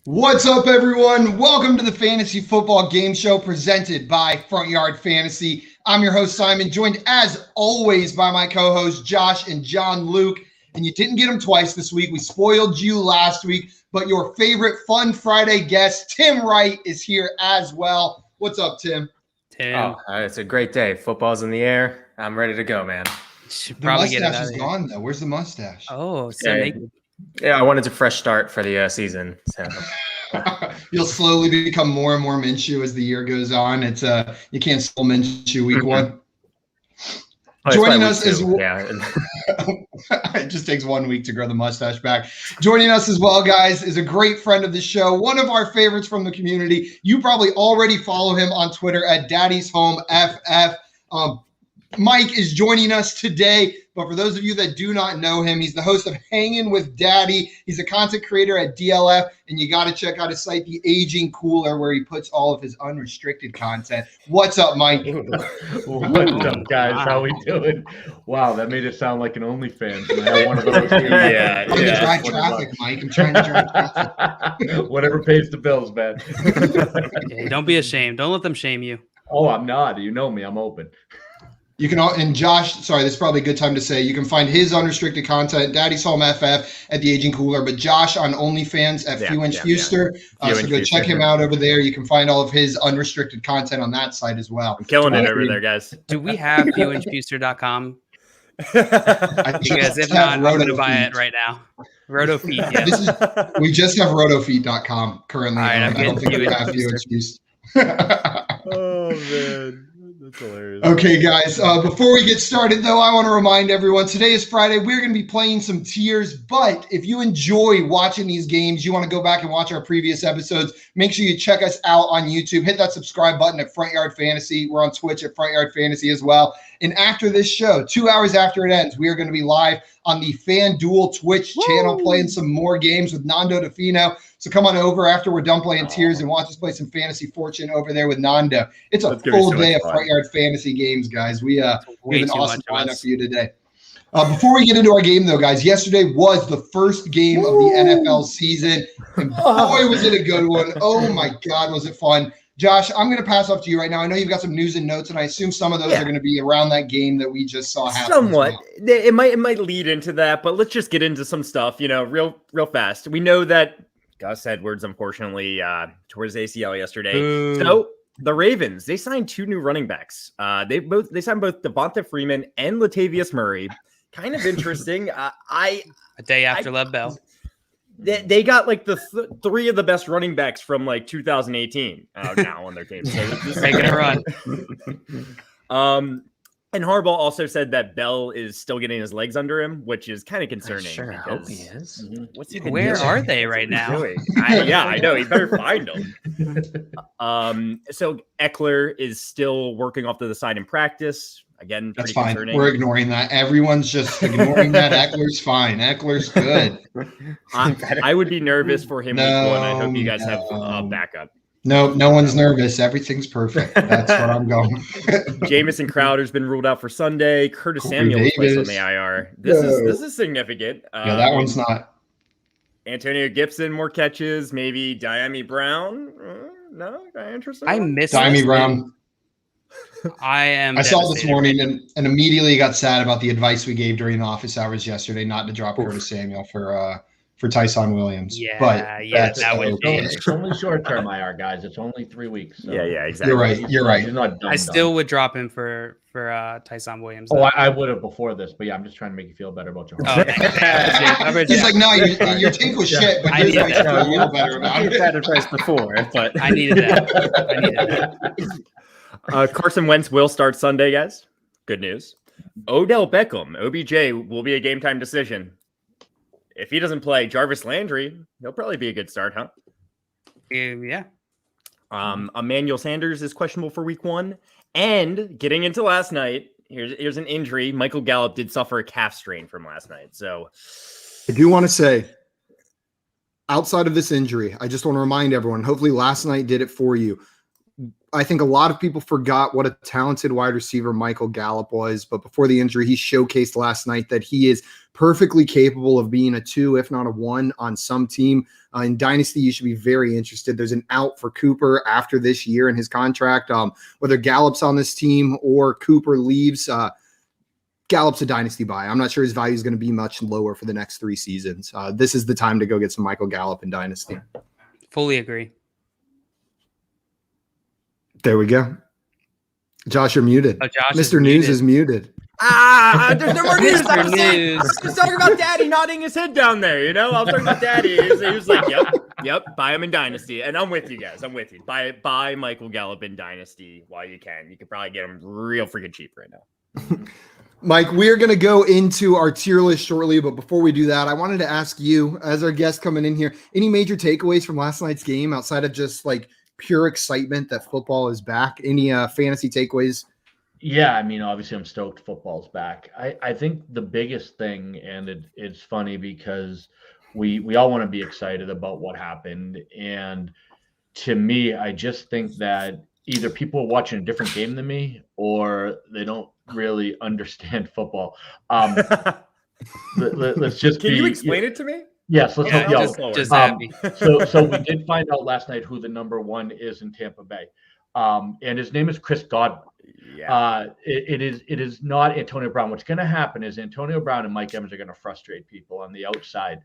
What's up, everyone? Welcome to the Fantasy Football Game Show presented by Front Yard Fantasy. I'm your host, Simon, joined as always by my co-hosts, Josh and John Luke. And you didn't get them twice this week. We spoiled you last week, but your favorite Fun Friday guest, Tim Wright, is here as well. What's up, Tim? Oh, it's a great day. Football's in the air. I'm ready to go, man. The mustache is gone, though. Where's the mustache? Oh, so naked. Yeah, I wanted a fresh start for the season. So you'll slowly become more and more Minshew as the year goes on. It's you can't spell Minshew week one. Joining us is it just takes 1 week to grow the mustache back. Joining us as well, guys, is a great friend of the show, one of our favorites from the community. You probably already follow him on Twitter at Daddy's Home FF. Mike is joining us today, but for those of you that do not know him, he's the host of Hanging with Daddy. He's a content creator at DLF, and you got to check out his site, The Aging Cooler, where he puts all of his unrestricted content. What's up, Mike? What's up, guys? How we doing? Wow, that made it sound like an OnlyFans. And I had one of those here. I'm trying to drive traffic, Mike. I'm trying to drive traffic. Whatever pays the bills, man. Yeah, don't be ashamed. Don't let them shame you. Oh, I'm not. You know me. I'm open. You can, and Josh, sorry, this is probably a good time to say, you can find his unrestricted content, Daddy's Home FF at The Aging Cooler, but Josh on OnlyFans at Few Inch Fuster. So go check him out over there. You can find all of his unrestricted content on that site as well. I'm killing it over there, guys. Do we have fewinchfuster.com? Because if not, I'm going to buy it right now. RotoFeed, yeah. We just have rotofeed.com currently. All right, I don't think we have Few Inch Fuster. Oh, man. That's hilarious. Okay, guys, before we get started, though, I want to remind everyone, today is Friday. We're going to be playing some tiers, but if you enjoy watching these games, you want to go back and watch our previous episodes, make sure you check us out on YouTube. Hit that subscribe button at Front Yard Fantasy. We're on Twitch at Front Yard Fantasy as well. And after this show, 2 hours after it ends, we are going to be live on the FanDuel Twitch channel playing some more games with Nando DeFino. So come on over after we're done playing tiers and watch us play some Fantasy Fortune over there with Nando. It's a full day of Front Yard Fantasy games, guys. We have an awesome lineup for you today. Before we get into our game, though, guys, yesterday was the first game of the NFL season. And boy, was it a good one. Oh, my God, was it fun. Josh, I'm going to pass off to you right now. I know you've got some news and notes, and I assume some of those are going to be around that game that we just saw happen. Somewhat. It might lead into that, but let's just get into some stuff, real fast. We know that Gus Edwards, unfortunately, tore his ACL yesterday. So the Ravens, they signed 2 new running backs. They signed both Devonta Freeman and Latavius Murray. Kind of interesting. A day after Lev Bell. They got like the 3 of the best running backs from like 2018 now on their team. So this making a run. And Harbaugh also said that Bell is still getting his legs under him, which is kind of concerning. I sure hope he is. What's he Where are they right now? I know. He better find them. So Eckler is still working off to the side in practice. Again, that's pretty fine. concerning. We're ignoring that. Everyone's just ignoring that. Eckler's fine. Eckler's good. I would be nervous for him week 1. I hope you guys have backup. No one's nervous. Everything's perfect. That's where I'm going. Jamison Crowder's been ruled out for Sunday. Curtis Samuel was placed on the IR. This is significant. Yeah, that one's not. Antonio Gibson, more catches. Maybe Diami Brown. No, interesting. I missed Diami Brown. I saw this morning and immediately got sad about the advice we gave during office hours yesterday not to drop Curtis Samuel for Tyson Williams. Yeah, but that would be. It's only short-term IR, guys. It's only 3 weeks. So. Yeah, exactly. You're right. He's not dumb, I still would drop him for Tyson Williams. Oh, I would have before this, but yeah, I'm just trying to make you feel better about your heart. He's like, no, your take was shit, but I needed that. I feel better about it. I've had advice before, but I needed that. Carson Wentz will start Sunday, guys. Good news. Odell Beckham, OBJ, will be a game time decision. If he doesn't play, Jarvis Landry, he'll probably be a good start, huh? Yeah. Emmanuel Sanders is questionable for week 1. And getting into last night, here's an injury. Michael Gallup did suffer a calf strain from last night. So I do want to say, outside of this injury, I just want to remind everyone, hopefully last night did it for you. I think a lot of people forgot what a talented wide receiver Michael Gallup was, but before the injury, he showcased last night that he is perfectly capable of being a 2, if not a 1 on some team. In Dynasty, you should be very interested. There's an out for Cooper after this year in his contract. Whether Gallup's on this team or Cooper leaves, Gallup's a Dynasty buy. I'm not sure his value is going to be much lower for the next 3 seasons. This is the time to go get some Michael Gallup in Dynasty. Fully agree. There we go. Josh, you're muted. Oh, Josh Mr. News is muted. There's no more news. I was talking about Daddy nodding his head down there. I was talking about Daddy. He was like, "Yep, buy him in Dynasty." And I'm with you guys. I'm with you. Buy Michael Gallup in Dynasty while you can. You could probably get him real freaking cheap right now. Mike, we're going to go into our tier list shortly, but before we do that, I wanted to ask you, as our guest coming in here, any major takeaways from last night's game outside of just like pure excitement that football is back? Any fantasy takeaways? Yeah, I mean, obviously I'm stoked football's back. I think the biggest thing, and it's funny because we all want to be excited about what happened. And to me, I just think that either people are watching a different game than me or they don't really understand football. Let's just Can you explain it to me? Yes, let's help you out. So we did find out last night who the number 1 is in Tampa Bay. And his name is Chris Godwin. Yeah. It is not Antonio Brown. What's going to happen is Antonio Brown and Mike Evans are going to frustrate people on the outside.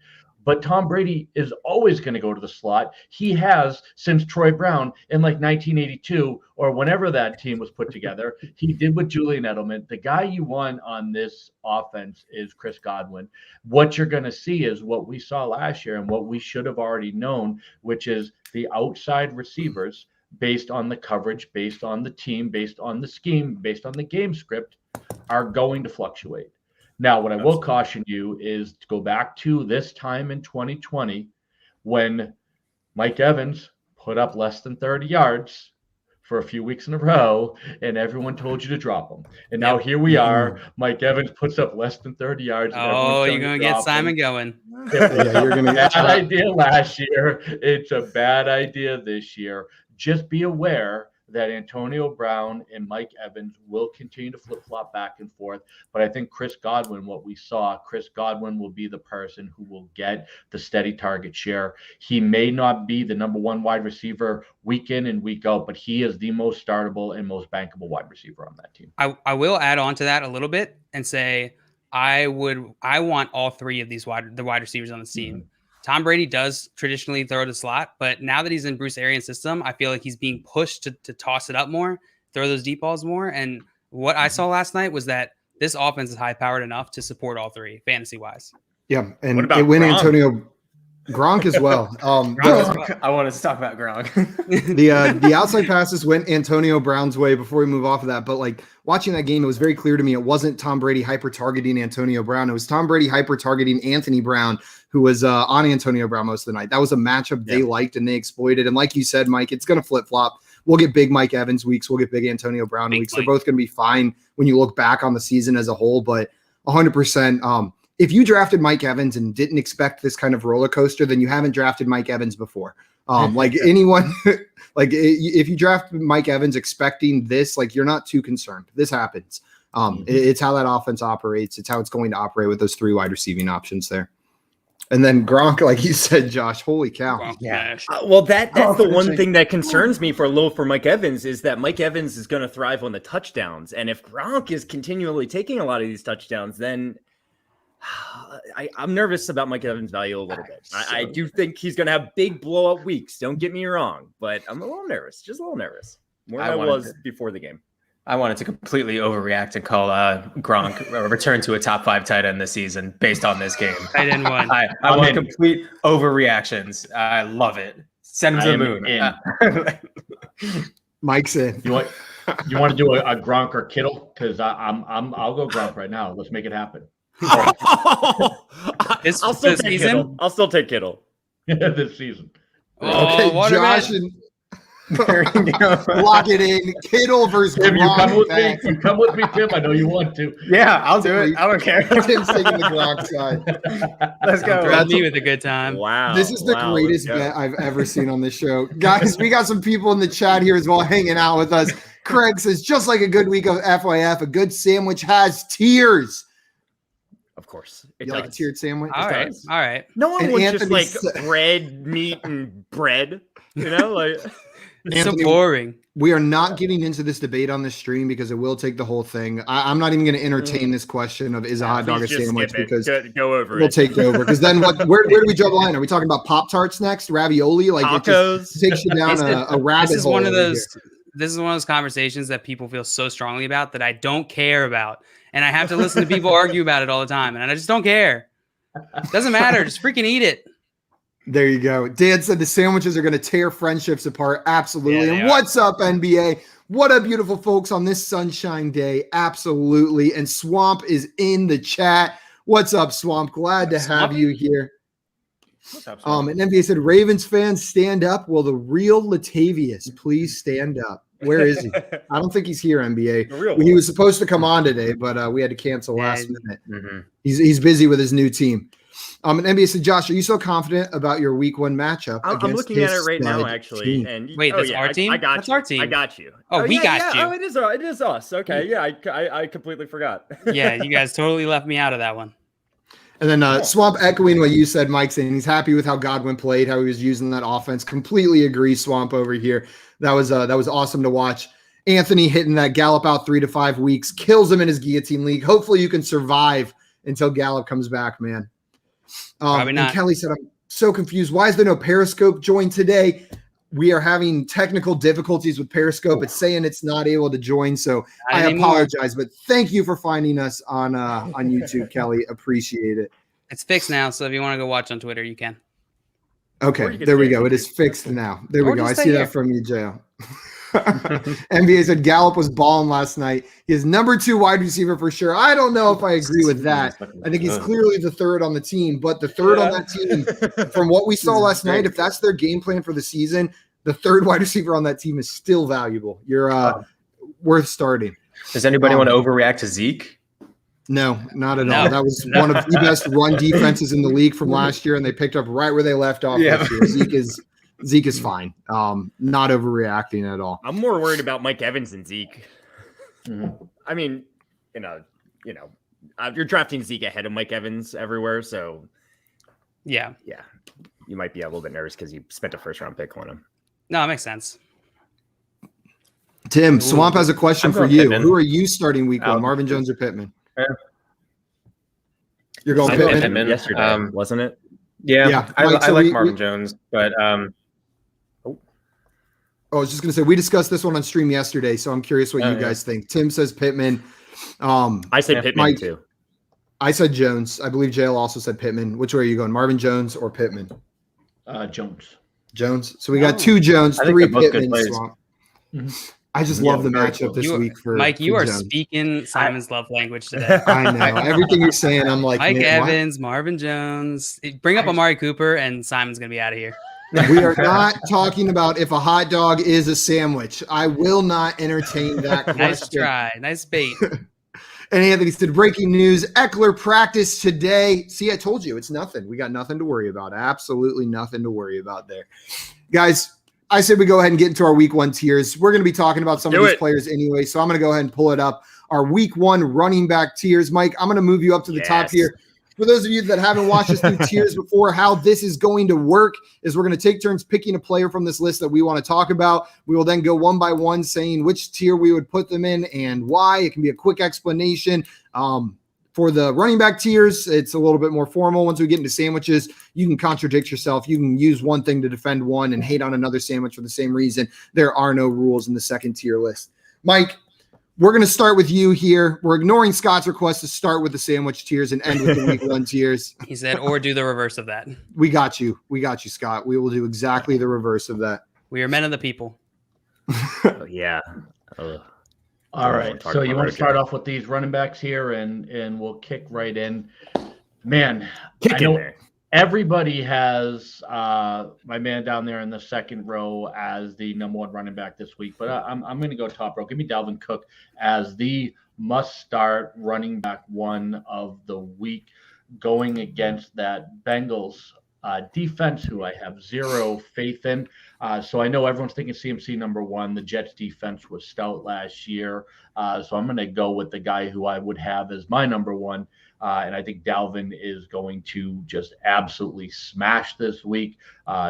But Tom Brady is always going to go to the slot. He has since Troy Brown in like 1982 or whenever that team was put together. He did with Julian Edelman. The guy you want on this offense is Chris Godwin. What you're going to see is what we saw last year and what we should have already known, which is the outside receivers based on the coverage, based on the team, based on the scheme, based on the game script, are going to fluctuate. Now, what I will caution you is to go back to this time in 2020 when Mike Evans put up less than 30 yards for a few weeks in a row, and everyone told you to drop him. And now here we are. Mike Evans puts up less than 30 yards. Oh, you're going to get Simon going. It was you're going to get a bad idea last year. It's a bad idea this year. Just be aware that Antonio Brown and Mike Evans will continue to flip-flop back and forth. But I think Chris Godwin will be the person who will get the steady target share. He may not be the number 1 wide receiver week in and week out, but he is the most startable and most bankable wide receiver on that team. I will add on to that a little bit and say I want all 3 of these wide receivers on the team. Mm-hmm. Tom Brady does traditionally throw the slot, but now that he's in Bruce Arians' system, I feel like he's being pushed to toss it up more, throw those deep balls more. And what I saw last night was that this offense is high-powered enough to support all 3, fantasy-wise. Yeah, and it went Antonio Gronk as well. I wanted to talk about Gronk. The outside passes went Antonio Brown's way before we move off of that. But like watching that game, it was very clear to me it wasn't Tom Brady hyper-targeting Antonio Brown. It was Tom Brady hyper-targeting Anthony Brown, who was on Antonio Brown most of the night. That was a matchup they liked and they exploited. And like you said, Mike, it's going to flip-flop. We'll get big Mike Evans weeks. We'll get big Antonio Brown weeks. They're both going to be fine when you look back on the season as a whole. But 100%, if you drafted Mike Evans and didn't expect this kind of roller coaster, then you haven't drafted Mike Evans before. Like anyone, like if you draft Mike Evans expecting this, like you're not too concerned. This happens. It's how that offense operates. It's how it's going to operate with those 3 wide receiving options there. And then Gronk, like you said, Josh, holy cow. Yeah. Well, that's the one thing that concerns me for Mike Evans is that Mike Evans is going to thrive on the touchdowns. And if Gronk is continually taking a lot of these touchdowns, then I'm nervous about Mike Evans' value a little bit. I do think he's going to have big blowout weeks. Don't get me wrong, but I'm a little nervous, just a little nervous. More than I was before the game. I wanted to completely overreact and call Gronk a return to a top 5 tight end this season based on this game. Tight end 1. I want complete overreactions. I love it. Send him to the moon. Mike's in. You want to do a Gronk or Kittle? Because I'll go Gronk right now. Let's make it happen. I'll still take Kittle. This season. Okay, Josh and There you go. Lock it in. Kittle versus Tim, you come Gronk with back. me. You come with me, Tim. I know you want to. Yeah, I'll do it. I don't care. Tim's taking the Gronk side. Let's go. Throw me with a good time. Wow. This is the wow, greatest let's go. bet I've ever seen on this show. Guys, we got some people in the chat here as well hanging out with us. Craig says, just like a good week of FYF, a good sandwich has tiers. Of course. You like a tiered sandwich? All right. All right. No one And wants just Anthony like said- bread, meat, and bread. You know, like It's Anthony, so boring. We are not getting into this debate on the stream because it will take the whole thing. I'm not even going to entertain this question of is a hot dog a please just sandwich skip it. because Go over we'll it. take over. Because then where do we draw the line? Are we talking about Pop-Tarts next? Ravioli? Like it just Tacos. takes you down a rabbit This is hole. one of over those. here. This is one of those conversations that people feel so strongly about that I don't care about, and I have to listen to people argue about it all the time, and I just don't care. Doesn't matter. Just freaking eat it. There you go. Dan said the sandwiches are going to tear friendships apart. Absolutely. Yeah, and they are. what's up, NBA? What up, beautiful folks, on this sunshine day? Absolutely. And Swamp is in the chat. What's up, Swamp? Glad to have you here. What's up, Swamp? And NBA said, Ravens fans, stand up. Will the real Latavius please stand up? Where is he? I don't think he's here, NBA. The real He one. was supposed to come on today, but we had to cancel Yeah, last minute. Mhm. He's busy with his new team. And NBA said, Josh, are you so confident about your week 1 matchup? I'm against looking at this it right now, stud actually. team? And Wait, that's our team? I got That's you. our team. I got you. Oh, we yeah, got yeah. you. Oh, it is us. Okay, yeah. I completely forgot. Yeah, you guys totally left me out of that one. And then Swamp echoing what you said, Mike, saying he's happy with how Godwin played, how he was using that offense. Completely agree, Swamp over here. That was awesome to watch. Anthony hitting that Gallup out 3 to 5 weeks, kills him in his guillotine league. Hopefully you can survive until Gallup comes back, man. Probably And not. Kelly said, I'm so confused. Why is there no Periscope join today? We are having technical difficulties with Periscope. It's saying it's not able to join, so Not I anymore. apologize. But thank you for finding us on YouTube, Kelly. Appreciate it. It's fixed now, so if you want to go watch on Twitter, you can. Or Okay, you can there we stay go. here. It is fixed now. There we Or go. I just see stay that here. from you, Jail. NBA said Gallup was balling last night. He is number 2 wide receiver for sure. I don't know if I agree with that. I think he's clearly the third on the team, but the third on that team, from what we saw last night, if that's their game plan for the season, the third wide receiver on that team is still valuable. You're worth starting. Does anybody want to overreact to Zeke? No, not at No. all. That was one of the best run defenses in the league from last year, and they picked up right where they left off Yeah. this year. Zeke is fine. Not overreacting at all. I'm more worried about Mike Evans and Zeke. Mhm. I mean, you're drafting Zeke ahead of Mike Evans everywhere, so Yeah. yeah, you might be a little bit nervous because you spent a first round pick on him. No, it makes sense. Tim, Swamp has a question I'm for going you. Pittman. Who are you starting week 1, Um, Marvin Jones or Pittman? Yeah. You're going I'm Pittman? going Pittman. Yesterday, wasn't it? Yeah, Yeah, I Mike, so like we- Marvin Jones, but I was just going to say, we discussed this one on stream yesterday, so I'm curious what Oh, you yeah. guys think. Tim says Pittman. I say Yeah. Pittman Mike- too. I said Jones. I believe JL also said Pittman. Which way are you going, Marvin Jones or Pittman? Jones. Jones. So we got Oh. 2 Jones, I think 3 they're both good Pittman. players. Swamp. Mhm. I just Yeah, love the very matchup close. this week for Mike, you for are Jones. speaking Simon's love language today. I know. Everything you're saying, I'm like, Mike man, why- Evans, Marvin Jones. Bring up Amari Cooper, and Simon's going to be out of here. We are not talking about if a hot dog is a sandwich. I will not entertain that question. Nice try. Nice bait. And Anthony said, breaking news, Eckler practiced today. See, I told you, it's nothing. We got nothing to worry about. Absolutely nothing to worry about there. Guys, I said we go ahead and get into our week 1 tiers. We're going to be talking about some of these players anyway, so I'm going to go ahead and pull it up. Our week 1 running back tiers. Mike, I'm going to move you up to the top Yes. here. For those of you that haven't watched us do tiers before, how this is going to work is we're going to take turns picking a player from this list that we want to talk about. We will then go one by one saying which tier we would put them in and why. It can be a quick explanation. For the running back tiers, it's a little bit more formal. Once we get into sandwiches, you can contradict yourself. You can use one thing to defend one and hate on another sandwich for the same reason. There are no rules in the second tier list. Mike, we're going to start with you here. We're ignoring Scott's request to start with the sandwich tiers and end with the week 1 tiers. He said, or do the reverse of that. We got you. We got you, Scott. We will do exactly the reverse of that. We are men of the people. Oh, yeah. Ugh. All Don't right. talk So you about want it to start again. off with these running backs here, and we'll kick right in. Man, Kick I in know there. Everybody has my man down there in the second row as the number 1 running back this week, but I'm going to go top row. Give me Dalvin Cook as the must-start running back 1 of the week, going against that Bengals defense, who I have zero faith in. So I know everyone's thinking CMC number 1. The Jets defense was stout last year, so I'm going to go with the guy who I would have as my number 1. And I think Dalvin is going to just absolutely smash this week.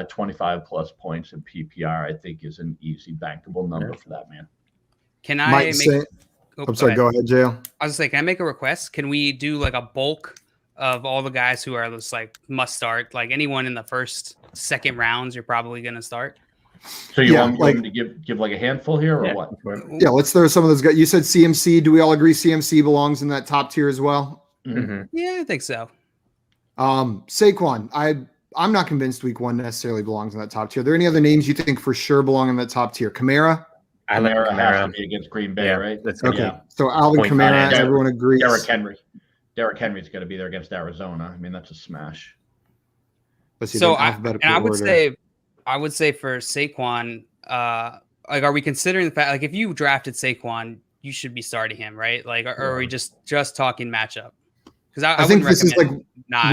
25 plus points in PPR, I think, is an easy bankable number for that man. Can I make? I'm sorry. Go ahead, Jail. I was like, can I make a request? Can we do like a bulk of all the guys who are just like must start? Like anyone in the first, second rounds, you're probably going to start. So you want me to give like a handful here, or what? Yeah, let's throw some of those guys. You said CMC. Do we all agree CMC belongs in that top tier as well? Mm-hmm. Yeah, I think so. Saquon, I'm not convinced week 1 necessarily belongs in that top tier. Are there any other names you think for sure belong in that top tier? Kamara? I like Kamara has to be against Green Bay, right? That's okay. Yeah. So Alvin Kamara, everyone agrees. Derrick Henry's going to be there against Arizona. I mean, that's a smash. Let's see. So I would say for Saquon, like, are we considering the fact, like, if you drafted Saquon, you should be starting him, right? Like, or are we just talking matchup? Because I think this is like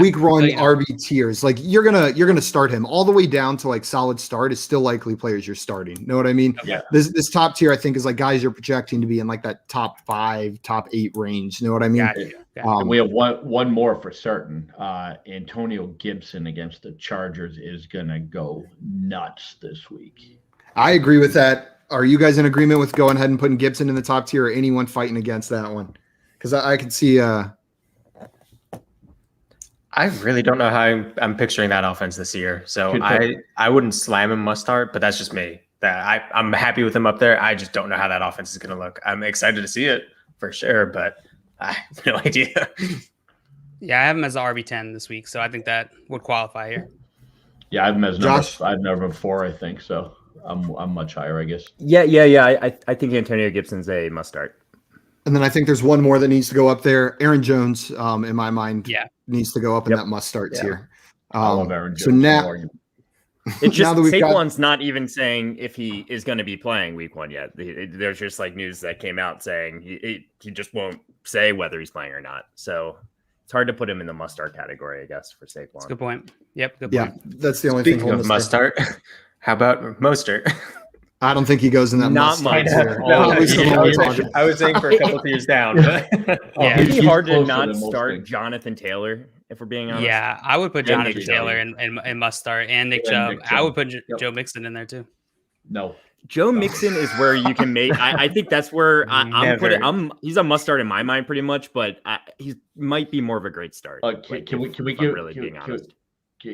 week 1 RB tiers. Like you're gonna start him all the way down to like solid start is still likely players you're starting. Know what I mean? Yeah. This top tier I think is like guys you're projecting to be in like that top 5, top 8 range. Know what I mean? Gotcha. We have one more for certain. Antonio Gibson against the Chargers is gonna go nuts this week. I agree with that. Are you guys in agreement with going ahead and putting Gibson in the top tier, or anyone fighting against that one? Because I could see. I really don't know how I'm picturing that offense this year. So I wouldn't slam him must start, but that's just me. That I'm happy with him up there. I just don't know how that offense is going to look. I'm excited to see it for sure, but I have no idea. Yeah, I have him as the RB10 this week, so I think that would qualify here. Yeah, I have him as number 4, I think. So I'm much higher, I guess. Yeah. I think Antonio Gibson's a must start. And then I think there's one more that needs to go up there. Aaron Jones, in my mind, needs to go up in that must start tier. I love Aaron Jones. So now it's just Saquon's not even saying if he is going to be playing week 1 yet. There's just like news that came out saying he just won't say whether he's playing or not. So it's hard to put him in the must start category, I guess, for Saquon. That's a good point. Yep. Good point. Yeah, that's the only thing. Speaking of must start, how about Mostert? I don't think he goes in that not much. I was saying for a couple tiers down. It'd be hard to not start Jonathan Taylor, if we're being honest. Yeah, I would put Jonathan Taylor in must start, and Nick Chubb. I would put Joe Mixon in there too. No. Joe Mixon is where you can make. I think that's where I'm putting. He's a must start in my mind, pretty much, but he might be more of a great start. Can we being honest?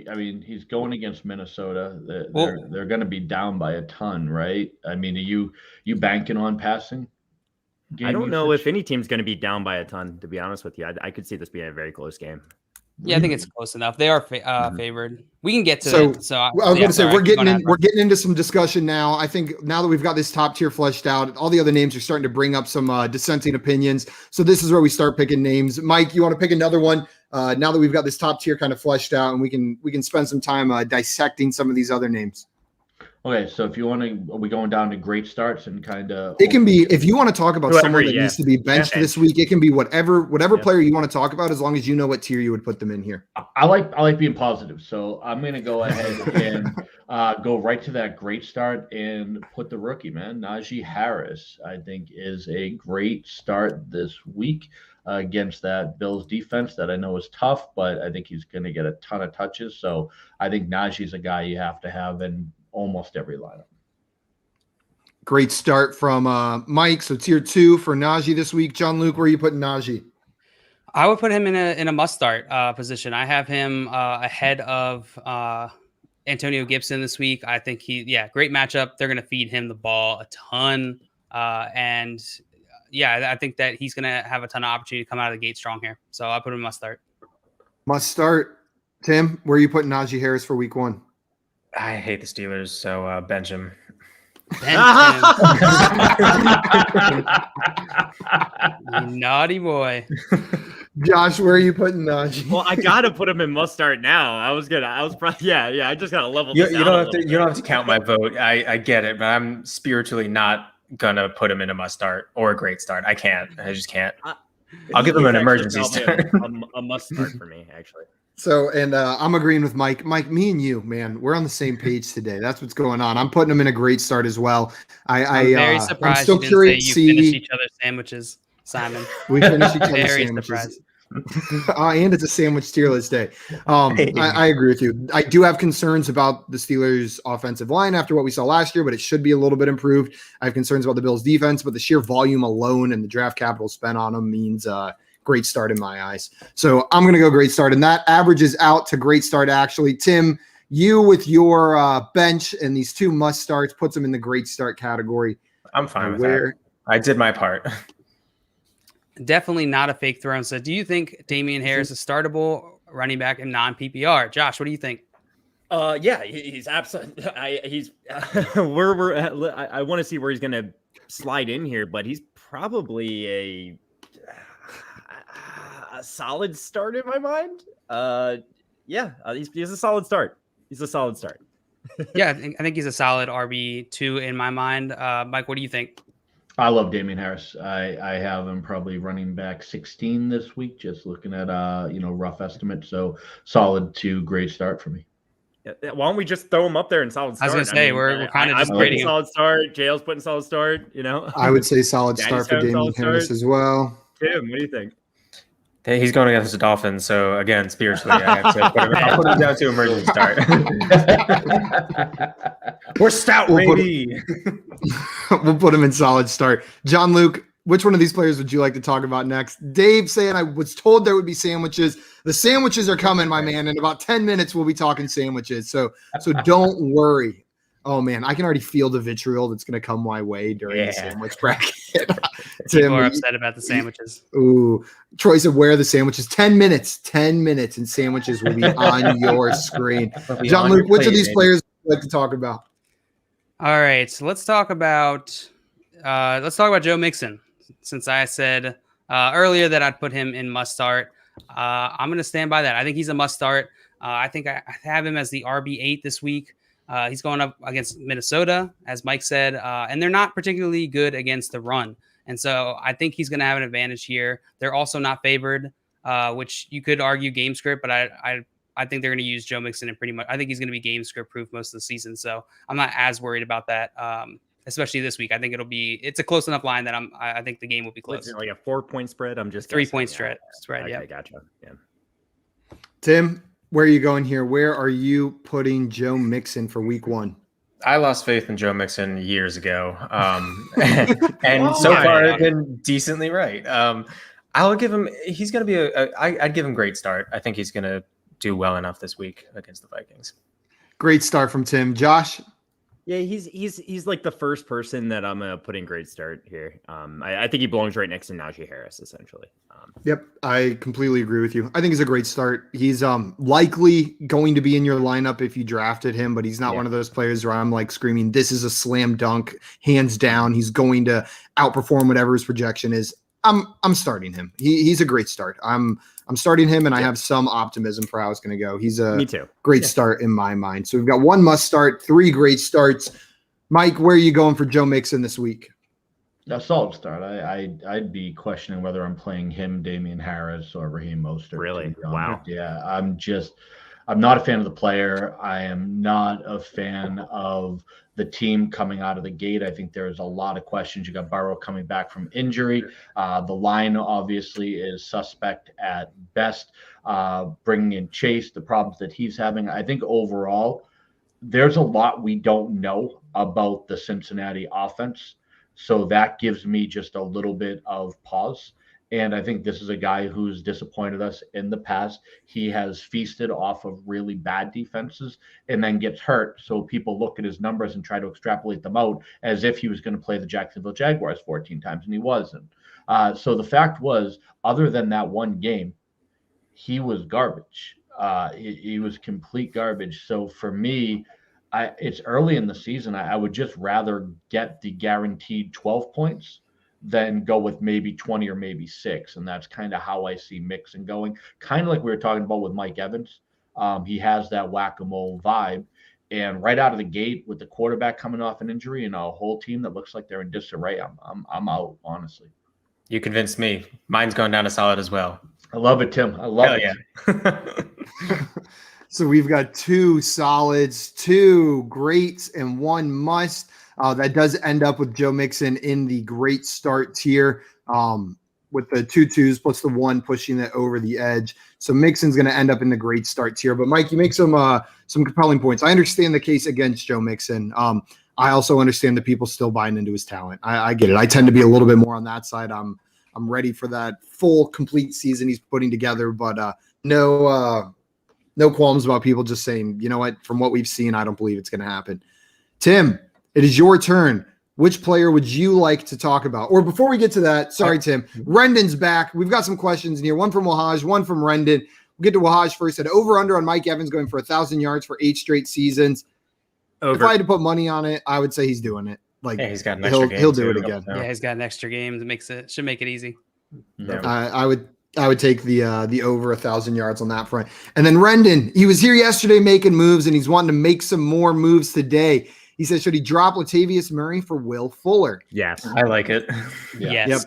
I mean, he's going against Minnesota. They're going to be down by a ton, right? I mean, are you banking on passing? I don't know if any team's going to be down by a ton, to be honest with you. I could see this being a very close game. Yeah, I think it's close enough. They are favored. We can get to it. So I was going to say we're getting into some discussion now. I think now that we've got this top tier fleshed out, all the other names are starting to bring up some dissenting opinions. So this is where we start picking names. Mike, you want to pick another one? Now that we've got this top tier kind of fleshed out, and we can spend some time dissecting some of these other names. Okay, so if you want to, are we going down to great starts and kind of? It can be, if you want to talk about someone that needs to be benched this week, it can be whatever player you want to talk about, as long as you know what tier you would put them in here. I like being positive, so I'm going to go ahead and go right to that great start and put the rookie, man. Najee Harris, I think, is a great start this week against that Bills defense that I know is tough, but I think he's going to get a ton of touches. So I think Najee's a guy you have to have in almost every lineup. Great start from Mike. So tier 2 for Najee this week. John Luke, where are you putting Najee? I would put him in a must start position. I have him ahead of Antonio Gibson this week. I think great matchup. They're going to feed him the ball a ton. And I think that he's going to have a ton of opportunity to come out of the gate strong here. So I put him must start. Must start. Tim, where are you putting Najee Harris for week 1? I hate the Steelers, so bench him. Naughty boy. Josh, where are you putting Well, I gotta put him in must start now. I was probably yeah. I just gotta level You, this you out. don't a have to. little You don't bit. have to count my vote. I get it, but I'm spiritually not gonna put him in a must start or a great start. I can't. I just can't. I'll give him an emergency start. A must start for me, actually. So, and I'm agreeing with Mike. Mike, me and you, man, we're on the same page today. That's what's going on. I'm putting him in a great start as well. I'm very surprised I'm still you didn't say curious you to finish see. each other's sandwiches, Simon. We finish each other's Very sandwiches. surprised. And it's a sandwich tier list day. I agree with you. I do have concerns about the Steelers' offensive line after what we saw last year, but it should be a little bit improved. I have concerns about the Bills' defense, but the sheer volume alone and the draft capital spent on them means great start in my eyes. So I'm going to go great start, and that averages out to great start actually. Tim, you with your bench and these two must starts puts them in the great start category. I'm fine with that. I did my part. Definitely not a fake throne. So do you think Damian Harris is startable running back in non-PPR? Josh, what do you think? Yeah, he's absolutely. I want to see where he's going to slide in here, but he's probably a solid start in my mind. He's a solid start. He's a solid start. Yeah, I think he's a solid RB2 in my mind. Mike, what do you think? I love Damian Harris. I have him probably running back 16 this week, just looking at rough estimate. So solid to great start for me. Yeah, why don't we just throw him up there in solid start? I was gonna say we're kind of just putting grading solid start. JL's putting solid start. You know, I would say solid Daddy's start for Damian Harris as well. Tim, what do you think? He's going against the Dolphins, so again, spiritually, I have to I'll put him down to emergency start. We're stout, baby. We'll put him in solid start. John Luke, which one of these players would you like to talk about next? Dave saying I was told there would be sandwiches. The sandwiches are coming, my man. In about 10 minutes, we'll be talking sandwiches. So don't worry. Oh man, I can already feel the vitriol that's going to come my way during the sandwich bracket. People are upset about the sandwiches. Ooh, Troy said, "Where are the sandwiches?" 10 minutes, and sandwiches will be on your screen. John Luke, which of these players would you like to talk about? All right, so let's talk about Joe Mixon. Since I said earlier that I'd put him in must start, I'm going to stand by that. I think he's a must start. I think I have him as the RB8 this week. He's going up against Minnesota, as Mike said, and they're not particularly good against the run. And so I think he's going to have an advantage here. They're also not favored, which you could argue game script, but I think they're going to use Joe Mixon and pretty much. I think he's going to be game script proof most of the season. So I'm not as worried about that, especially this week. I think it's a close enough line that I think the game will be close. Like a 4-point spread. I'm just 3-point spread. Okay, yeah, gotcha. Yeah. Tim, where are you going here? Where are you putting Joe Mixon for week 1? I lost faith in Joe Mixon years ago, and so far I've been decently right. I'll give him. He's going to be I'd give him great start. I think he's going to do well enough this week against the Vikings. Great start from Tim. Josh? Yeah, he's like the first person that I'm gonna put in great start here. I think he belongs right next to Najee Harris, essentially. Yep, I completely agree with you. I think he's a great start. He's likely going to be in your lineup if you drafted him, but he's not one of those players where I'm like screaming, "This is a slam dunk, hands down. He's going to outperform whatever his projection is." I'm starting him. He's a great start. I'm starting him, and I have some optimism for how it's going to go. He's a great start in my mind. So we've got 1 must start, 3 great starts. Mike, where are you going for Joe Mixon this week? A solid start. I'd be questioning whether I'm playing him, Damian Harris, or Raheem Mostert. Really? Wow. Yeah, I'm not a fan of the player. I am not a fan of the team coming out of the gate. I think there's a lot of questions. You got Burrow coming back from injury. The line obviously is suspect at best. Bringing in Chase, the problems that he's having. I think overall, there's a lot we don't know about the Cincinnati offense. So that gives me just a little bit of pause. And I think this is a guy who's disappointed us in the past. He has feasted off of really bad defenses and then gets hurt. So people look at his numbers and try to extrapolate them out as if he was going to play the Jacksonville Jaguars 14 times, and he wasn't. So the fact was, other than that one game, he was garbage. He was complete garbage. So for me, it's early in the season. I would just rather get the guaranteed 12 points than go with maybe 20 or maybe 6. And that's kind of how I see Mixon going. Kind of like we were talking about with Mike Evans. He has that whack-a-mole vibe. And right out of the gate with the quarterback coming off an injury and a whole team that looks like they're in disarray, I'm out, honestly. You convinced me. Mine's going down to solid as well. I love it, Tim. I love it. Yeah. So we've got 2 solids, 2 greats, and 1 must. That does end up with Joe Mixon in the great start tier, with the 2 2s plus the 1 pushing it over the edge. So Mixon's going to end up in the great start tier. But Mike, you make some compelling points. I understand the case against Joe Mixon. I also understand that people still buying into his talent. I get it. I tend to be a little bit more on that side. I'm ready for that full, complete season he's putting together. But no qualms about people just saying, you know what, from what we've seen, I don't believe it's going to happen. Tim, it is your turn. Which player would you like to talk about? Or before we get to that, sorry, Tim, Rendon's back. We've got some questions in here. One from Wahaj, one from Rendon. We'll get to Wahaj first. Said over/under on Mike Evans going for 1,000 yards for 8 straight seasons. Over. If I had to put money on it, I would say he's doing it. Like, Yeah, he's got an extra game. He'll do it again. Yeah, he's got an extra game that should make it easy. Yeah. I would take the over 1,000 yards on that front. And then Rendon, he was here yesterday making moves, and he's wanting to make some more moves today. He says, should he drop Latavius Murray for Will Fuller? Yes. I like it. Yeah. Yes.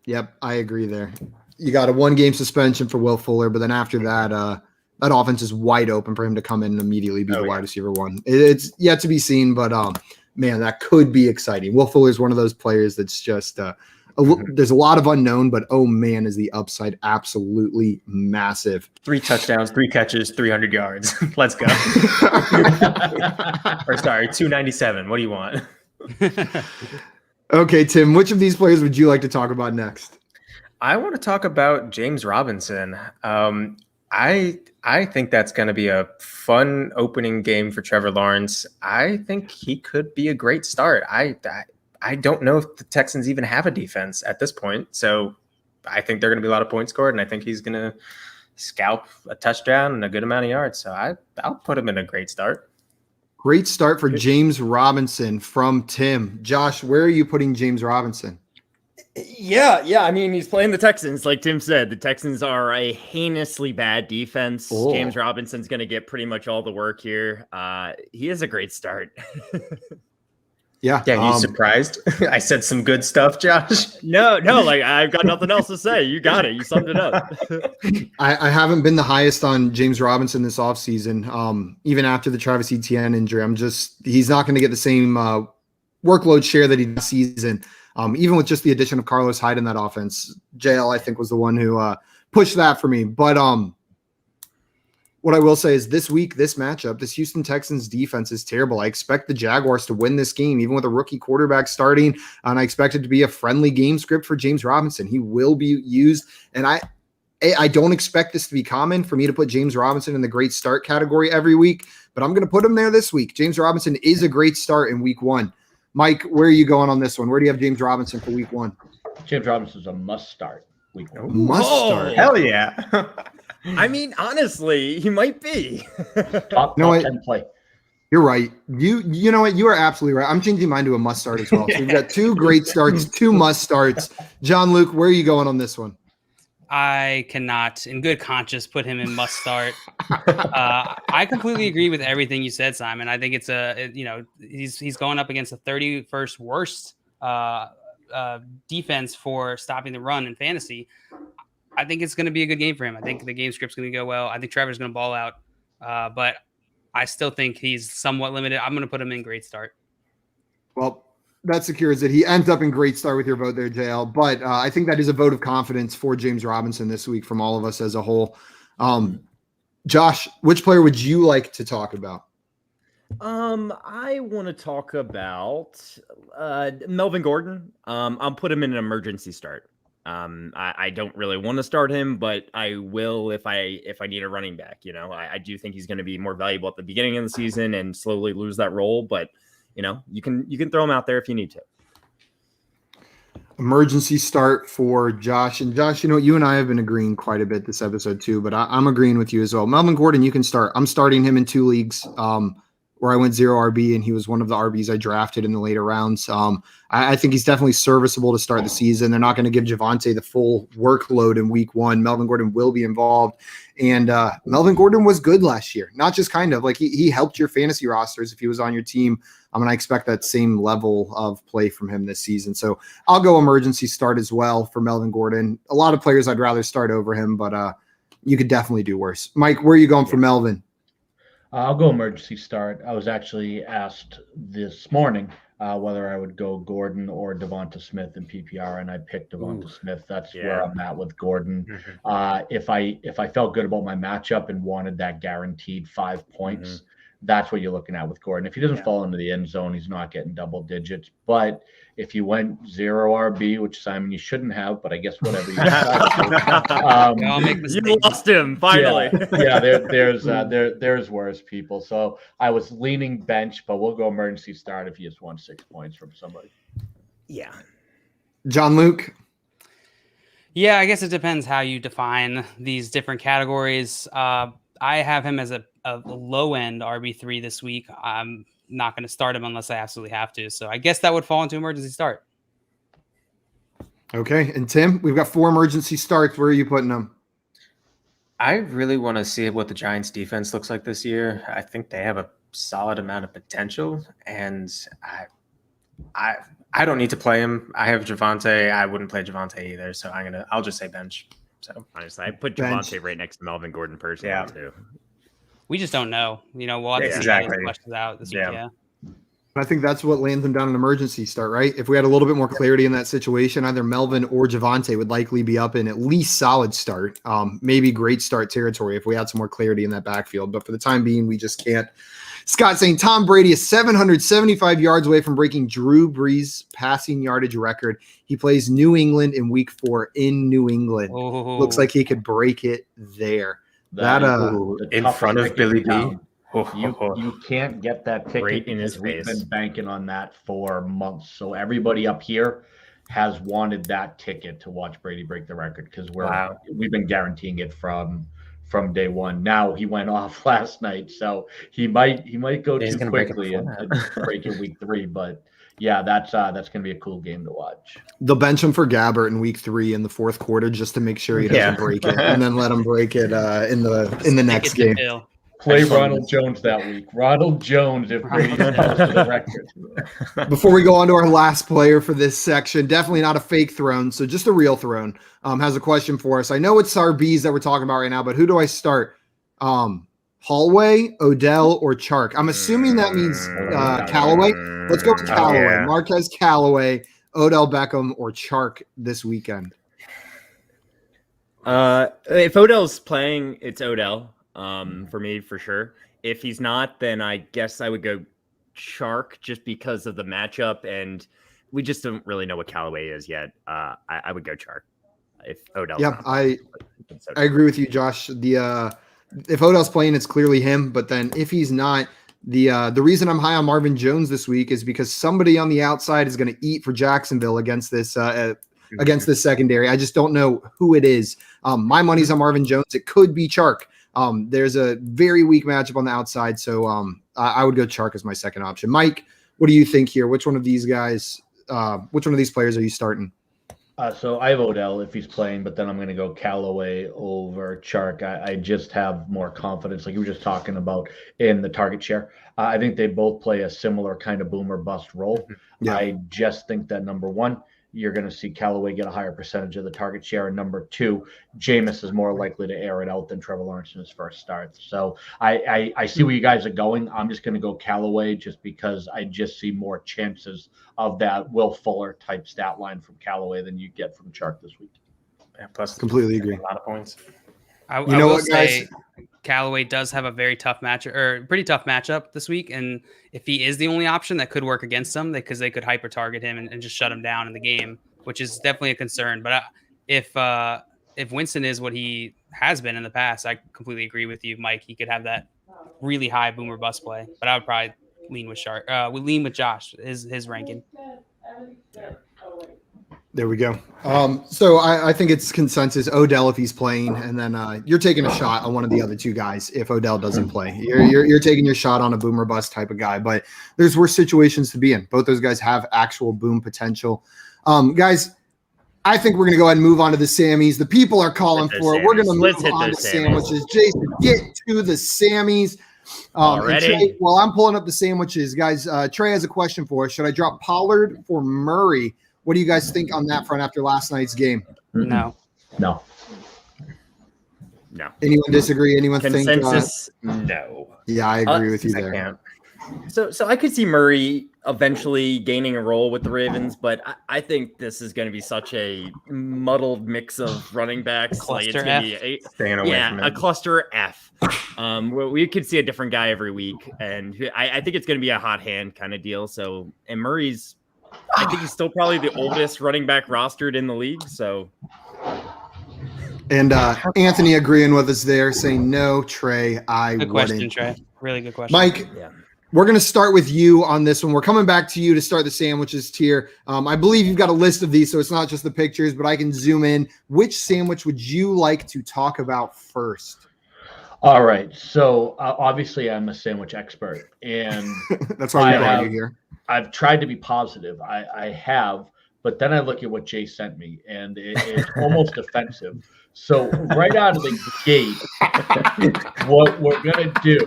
Yep, I agree there. You got a 1-game suspension for Will Fuller, but then after that, that offense is wide open for him to come in and immediately be the wide receiver 1. It's yet to be seen, but man, that could be exciting. Will Fuller is one of those players that's just there's a lot of unknown, but oh man, is the upside absolutely massive. 3 touchdowns, 3 catches, 300 yards. Let's go. Or sorry, 297. What do you want? Okay, Tim, which of these players would you like to talk about next? I want to talk about James Robinson. I think that's going to be a fun opening game for Trevor Lawrence. I think he could be a great start. I don't know if the Texans even have a defense at this point. So I think there are going to be a lot of points scored, and I think he's going to scalp a touchdown and a good amount of yards. So I'll put him in a great start. Great start for James Robinson from Tim. Josh, where are you putting James Robinson? Yeah. I mean, he's playing the Texans. Like Tim said, the Texans are a heinously bad defense. Oh. James Robinson's going to get pretty much all the work here. He is a great start. Yeah. You surprised? I said some good stuff, Josh. No, like I've got nothing else to say. You got it. You summed it up. I haven't been the highest on James Robinson this offseason. Even after the Travis Etienne injury, he's not going to get the same workload share that he did this season. Even with just the addition of Carlos Hyde in that offense. JL, I think, was the one who pushed that for me. But what I will say is this week, this matchup, this Houston Texans defense is terrible. I expect the Jaguars to win this game, even with a rookie quarterback starting, and I expect it to be a friendly game script for James Robinson. He will be used, and I don't expect this to be common for me to put James Robinson in the great start category every week, but I'm going to put him there this week. James Robinson is a great start in week 1. Mike, where are you going on this one? Where do you have James Robinson for week 1? James Robinson's a must start week 1. Must start. Hell yeah. I mean, honestly, he might be. Top 10 play. You're right. You know what? You are absolutely right. I'm changing mine to a must start as well. So we've got 2 great starts, 2 must starts. John Luke, where are you going on this one? I cannot, in good conscience, put him in must start. I completely agree with everything you said, Simon. I think it's he's going up against the 31st worst defense for stopping the run in fantasy. I think it's going to be a good game for him. I think the game script's going to go well. I think Trevor's going to ball out, but I still think he's somewhat limited. I'm going to put him in great start. Well, that secures it. He ends up in great start with your vote there, JL. But I think that is a vote of confidence for James Robinson this week from all of us as a whole. Josh, which player would you like to talk about? I want to talk about Melvin Gordon. I'll put him in an emergency start. I don't really want to start him, but I will if I need a running back. I do think he's going to be more valuable at the beginning of the season and slowly lose that role. But you can throw him out there if you need to. Emergency start for Josh. And Josh, you and I have been agreeing quite a bit this episode too, but I'm agreeing with you as well. Melvin Gordon, you can start. I'm starting him in 2 leagues. where I went 0 RB and he was one of the RBs I drafted in the later rounds. I think he's definitely serviceable to start the season. They're not going to give Javonte the full workload in week 1. Melvin Gordon will be involved. And Melvin Gordon was good last year, not just kind of like he helped your fantasy rosters if he was on your team. I expect that same level of play from him this season. So I'll go emergency start as well for Melvin Gordon. A lot of players I'd rather start over him, but you could definitely do worse. Mike, where are you going for Melvin? I'll go emergency start. I was actually asked this morning whether I would go Gordon or Devonta Smith in PPR, and I picked Devonta Smith. That's where I'm at with Gordon. If I felt good about my matchup and wanted that guaranteed 5 points, that's what you're looking at with Gordon. If he doesn't fall into the end zone, he's not getting double digits. But if you went 0 RB, which Simon you shouldn't have, but I guess whatever you I'll make mistakes. You lost him finally. There's worse people. So I was leaning bench, but we'll go emergency start if you just want 6 points from somebody. Yeah. John Luke. Yeah, I guess it depends how you define these different categories. I have him as a low-end RB3 this week. I'm not going to start him unless I absolutely have to. So I guess that would fall into emergency start. Okay. And Tim, we've got 4 emergency starts. Where are you putting them? I really want to see what the Giants defense looks like this year. I think they have a solid amount of potential, and I don't need to play him. I have Javonte. I wouldn't play Javonte either, so I'll just say bench. So honestly, I put Javonte right next to Melvin Gordon personally too. We just don't know. We'll have to see how this fleshes out this week. Yeah. I think that's what lands them down an emergency start, right? If we had a little bit more clarity in that situation, either Melvin or Javonte would likely be up in at least solid start, maybe great start territory if we had some more clarity in that backfield. But for the time being, we just can't. Scott saying Tom Brady is 775 yards away from breaking Drew Brees' passing yardage record. He plays New England in week 4 in New England. Looks like he could break it there. That in front of Billy D. You can't get that ticket right in his because we've face. been banking on that for months. So everybody up here has wanted that ticket to watch Brady break the record because we've been guaranteeing it from day one. Now he went off last night, so he might go too quickly and break it week 3. But yeah, that's gonna be a cool game to watch. They'll bench him for Gabbert in week 3 in the 4th quarter just to make sure he doesn't break it, and then let him break it in the next game. Play Ronald Jones that week. Ronald Jones if Brady falls to the record. Before we go on to our last player for this section, definitely not a fake throne, so just a real throne, has a question for us. I know it's RBs that we're talking about right now, but who do I start? Hallway, Odell, or Chark? I'm assuming that means Callaway. Let's go with Callaway. Yeah. Marquez Callaway, Odell Beckham, or Chark this weekend. If Odell's playing, it's Odell. For me, for sure. If he's not, then I guess I would go Chark just because of the matchup, and we just don't really know what Callaway is yet. I would go Chark if Odell's not. I agree with you, Josh. If Odell's playing, it's clearly him, but then if he's not, the reason I'm high on Marvin Jones this week is because somebody on the outside is going to eat for Jacksonville against this secondary. I just don't know who it is. My money's on Marvin Jones. It could be Chark. There's a very weak matchup on the outside, so I would go Chark as my second option. Mike, what do you think here? Which one of these players are you starting? So I have Odell if he's playing, but then I'm going to go Callaway over Chark. I just have more confidence, like you were just talking about, in the target share. I think they both play a similar kind of boom or bust role. Yeah. I just think that, number one, you're going to see Callaway get a higher percentage of the target share. And number two, Jameis is more likely to air it out than Trevor Lawrence in his first start. So I see where you guys are going. I'm just going to go Callaway just because I just see more chances of that Will Fuller type stat line from Callaway than you get from Chark this week. Yeah, plus completely agree. A lot of points. I will say Callaway does have a very tough matchup, or pretty tough matchup this week. And if he is the only option, that could work against him because they could hyper target him and just shut him down in the game, which is definitely a concern. But if Winston is what he has been in the past, I completely agree with you, Mike. He could have that really high boomer bust play, but I would probably lean with Josh, his ranking. There we go. So I think it's consensus Odell if he's playing, and then you're taking a shot on one of the other two guys if Odell doesn't play. You're taking your shot on a boom or bust type of guy, but there's worse situations to be in. Both those guys have actual boom potential. Guys, I think we're going to go ahead and move on to the Sammys. The people are calling for it. We're going to move on to sandwiches. Jason, get to the Sammys. Already? Trey, while I'm pulling up the sandwiches, guys, Trey has a question for us. Should I drop Pollard for Murray? What do you guys think on that front after last night's game? No. Anyone disagree? Anyone think? Consensus? No. Yeah, I agree with you there. So I could see Murray eventually gaining a role with the Ravens, but I think this is going to be such a muddled mix of running backs. Cluster a cluster F. We could see a different guy every week, and I think it's going to be a hot hand kind of deal. So, and Murray's, I think he's still probably the oldest running back rostered in the league. So, and Anthony agreeing with us there, saying no, Trey. Good question, Trey. Really good question, Mike. Yeah. We're going to start with you on this one. We're coming back to you to start the sandwiches tier. I believe you've got a list of these, so it's not just the pictures, but I can zoom in. Which sandwich would you like to talk about first? All right. So obviously I'm a sandwich expert, and that's why we brought you here. I've tried to be positive. I have, but then I look at what Jay sent me, and it's almost offensive. So right out of the gate, what we're going to do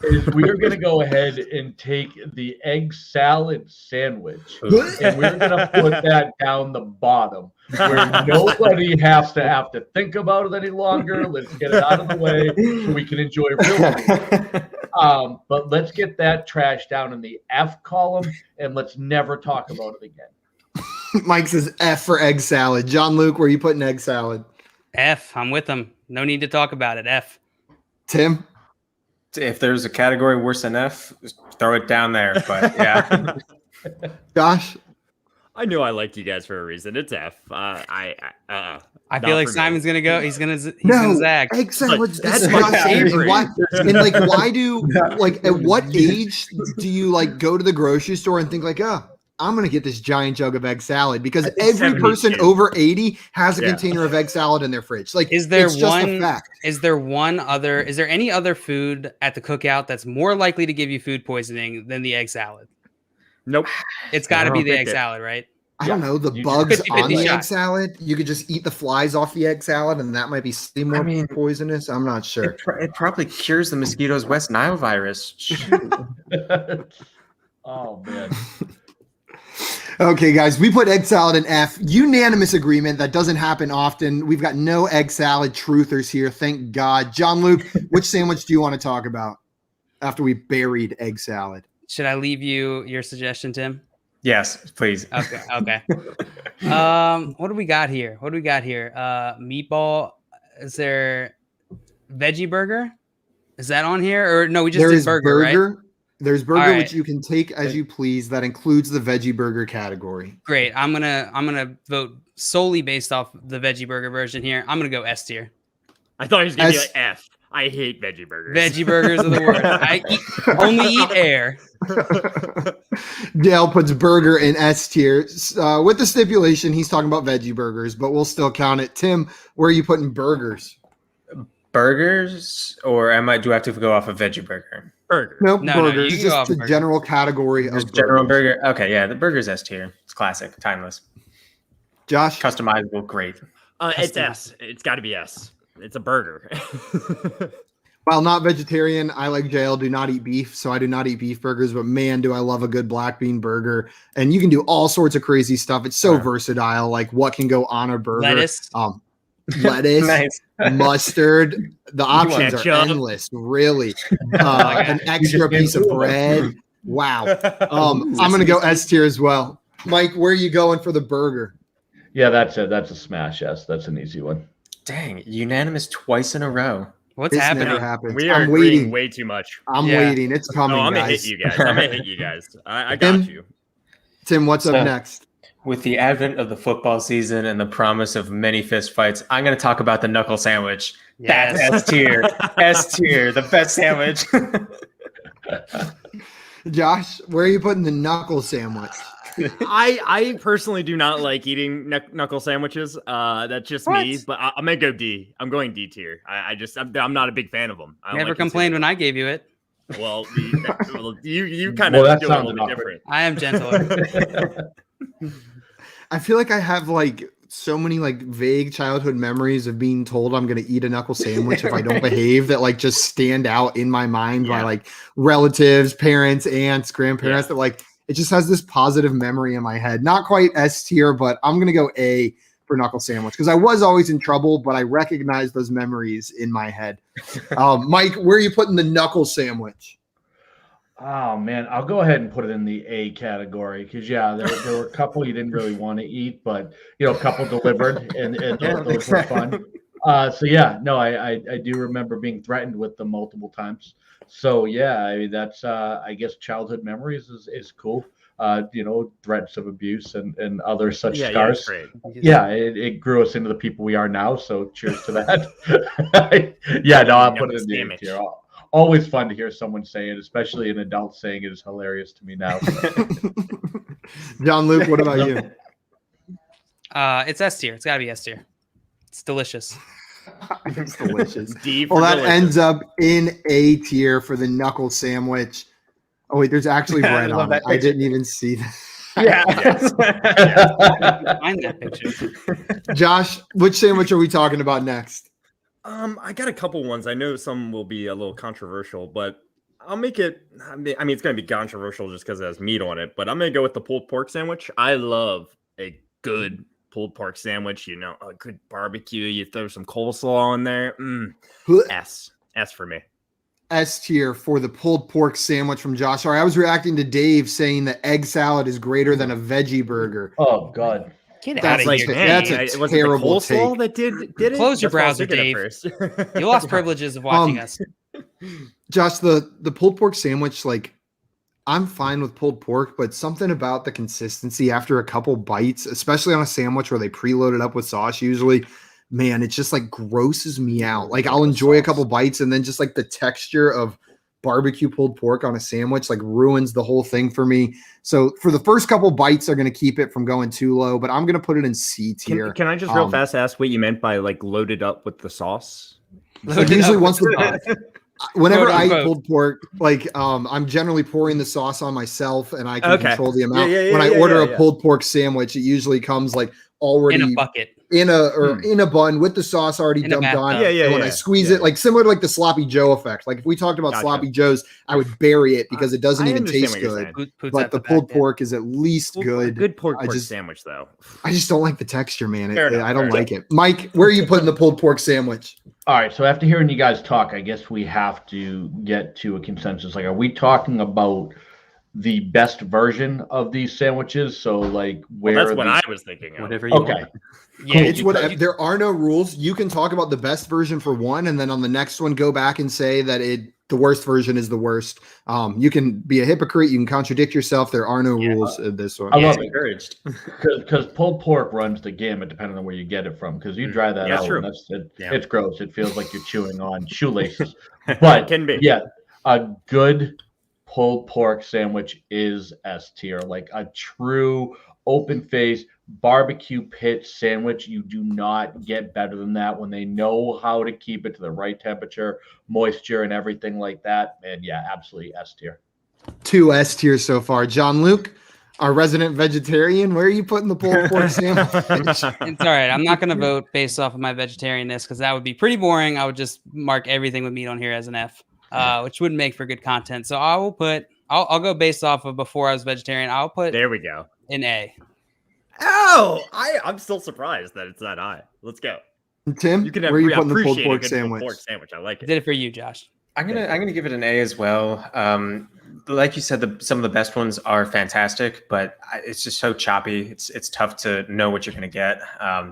is we're going to go ahead and take the egg salad sandwich, and we're going to put that down the bottom where nobody has to think about it any longer. Let's get it out of the way so we can enjoy real food. But let's get that trash down in the F column, and let's never talk about it again. Mike says F for egg salad. John Luke, where are you putting egg salad? F. I'm with them. No need to talk about it. F. Tim? If there's a category worse than F, just throw it down there. But yeah. Josh? I knew I liked you guys for a reason. It's F. I feel like Simon's gonna go. He's gonna zag. Egg salad. That's my favorite. Why do at what age do you go to the grocery store and think I'm going to get this giant jug of egg salad? Because every person over 80 has a container of egg salad in their fridge. Is there any other food at the cookout that's more likely to give you food poisoning than the egg salad? Nope. It's got to be the egg salad, right? I don't know. The bugs on the egg salad, you could just eat the flies off the egg salad, and that might be more poisonous. I'm not sure. It probably cures the mosquitoes West Nile virus. Oh, man. Okay, guys, we put egg salad in F. Unanimous agreement. That doesn't happen often. We've got no egg salad truthers here. Thank God. John Luke, which sandwich do you want to talk about after we buried egg salad? Should I leave you your suggestion, Tim? Yes, please. Okay. What do we got here? Meatball. Is there veggie burger? Is that on here? Or no, we just did burger, right? There's burger, which you can take as you please. That includes the veggie burger category. Great. I'm gonna vote solely based off the veggie burger version here. I'm gonna go S tier. I thought he was gonna be like F. I hate veggie burgers. Veggie burgers are the worst. I only eat air. Dale puts burger in S tier with the stipulation he's talking about veggie burgers, but we'll still count it. Tim, where are you putting burgers? Burgers, or do I have to go off a veggie burger? Burger. Nope, no, burgers. No, just a general category of general burger. Okay, yeah, the burger's S tier. It's classic, timeless. Josh? Customizable, great. It's S. It's got to be S. It's a burger. While not vegetarian, I like JL, do not eat beef, so I do not eat beef burgers, but man, do I love a good black bean burger. And you can do all sorts of crazy stuff. It's so versatile, like what can go on a burger. Lettuce, nice. Mustard. The options are endless, really. An extra piece of bread. Wow. I'm going to go S tier as well. Mike, where are you going for the burger? Yeah, that's a smash. Yes, that's an easy one. Dang, unanimous twice in a row. What's happening? Never happens. We are waiting way too much. I'm waiting. It's coming. I'm gonna hit you guys. I got you. Tim, what's up next? With the advent of the football season and the promise of many fist fights, I'm going to talk about the knuckle sandwich. Yes. That's S tier. S tier, the best sandwich. Josh, where are you putting the knuckle sandwich? I personally do not like eating knuckle sandwiches. That's just me. But I'm gonna go D. I'm going D tier. I'm not a big fan of them. I don't Never like complained when I gave you it. Well, you kind of that do it a sounds little bit different. I am gentler. I feel like I have like so many like vague childhood memories of being told I'm going to eat a knuckle sandwich if I don't behave that like just stand out in my mind by like relatives, parents, aunts, grandparents that like it just has this positive memory in my head. Not quite S tier, but I'm going to go A for knuckle sandwich because I was always in trouble, but I recognize those memories in my head. Mike, where are you putting the knuckle sandwich? Oh man, I'll go ahead and put it in the A category because there were a couple you didn't really want to eat, but a couple delivered and those were fun. I do remember being threatened with them multiple times. So yeah, I mean that's I guess childhood memories is cool. Threats of abuse and other such scars. It grew us into the people we are now. So cheers to that. I'll put it in the A tier. Always fun to hear someone say it, especially an adult saying it is hilarious to me now. John Luke, what about you? It's S tier. It's gotta be S tier. It's delicious. It's delicious. Well, that ends up in A tier for the knuckle sandwich. Oh wait, there's actually bread on it. I didn't even see that. Find that picture. Josh, which sandwich are we talking about next? I got a couple ones. I know some will be a little controversial, but I'll make it. I mean, it's going to be controversial just because it has meat on it, but I'm going to go with the pulled pork sandwich. I love a good pulled pork sandwich. A good barbecue. You throw some coleslaw in there. S for me. S tier for the pulled pork sandwich from Josh. Sorry, I was reacting to Dave saying that egg salad is greater than a veggie burger. Oh God. Get out of here, that's a terrible take. That did it? Close your browser, Dave. You lost privileges of watching us. Josh, the pulled pork sandwich, like I'm fine with pulled pork, but something about the consistency after a couple bites, especially on a sandwich where they preload it up with sauce usually, man, it just like grosses me out. Like I'll enjoy a couple bites and then just like the texture of barbecue pulled pork on a sandwich like ruins the whole thing for me. So for the first couple bites, they're going to keep it from going too low, but I'm going to put it in C tier. Can I just real fast ask what you meant by like loaded up with the sauce? So usually once whenever I eat pulled pork, like I'm generally pouring the sauce on myself and I can control the amount. When I order a pulled pork sandwich, it usually comes like already in a bucket. In a bun with the sauce already dumped on. And when I squeeze it, like similar to like the sloppy Joe effect. Like if we talked about sloppy Joes, I would bury it because it doesn't even taste good. But the pulled pork is at least good. Good pork sandwich though. I just don't like the texture, man. I don't like it. Mike, where are you putting the pulled pork sandwich? All right. So after hearing you guys talk, I guess we have to get to a consensus. Like, are we talking about the best version of these sandwiches? So like that's what I was thinking of. Whatever you want. Yeah, it's whatever. There are no rules. You can talk about the best version for one, and then on the next one, go back and say that the worst version is the worst. You can be a hypocrite. You can contradict yourself. There are no rules in this one. I love encouraged because pulled pork runs the gamut depending on where you get it from. Because you dry that out, and it's gross. It feels like you're chewing on shoelaces. But it can be. Yeah, a good pulled pork sandwich is S tier, like a true open face barbecue pit sandwich. You do not get better than that when they know how to keep it to the right temperature, moisture, and everything like that. And yeah, absolutely S tier. 2 S tiers so far. John Luke, our resident vegetarian, where are you putting the pulled pork sandwich? It's all right. I'm not going to vote based off of my vegetarianness because that would be pretty boring. I would just mark everything with meat on here as an F, which wouldn't make for good content. So I'll go based off of before I was vegetarian. I'll put there we go an A. Oh, I'm still surprised that it's that high. Let's go. Tim, you can where are you putting the pulled pork sandwich? I like it. Did it for you, Josh. I'm gonna give it an A as well. Like you said, some of the best ones are fantastic, but it's just so choppy. It's tough to know what you're gonna get.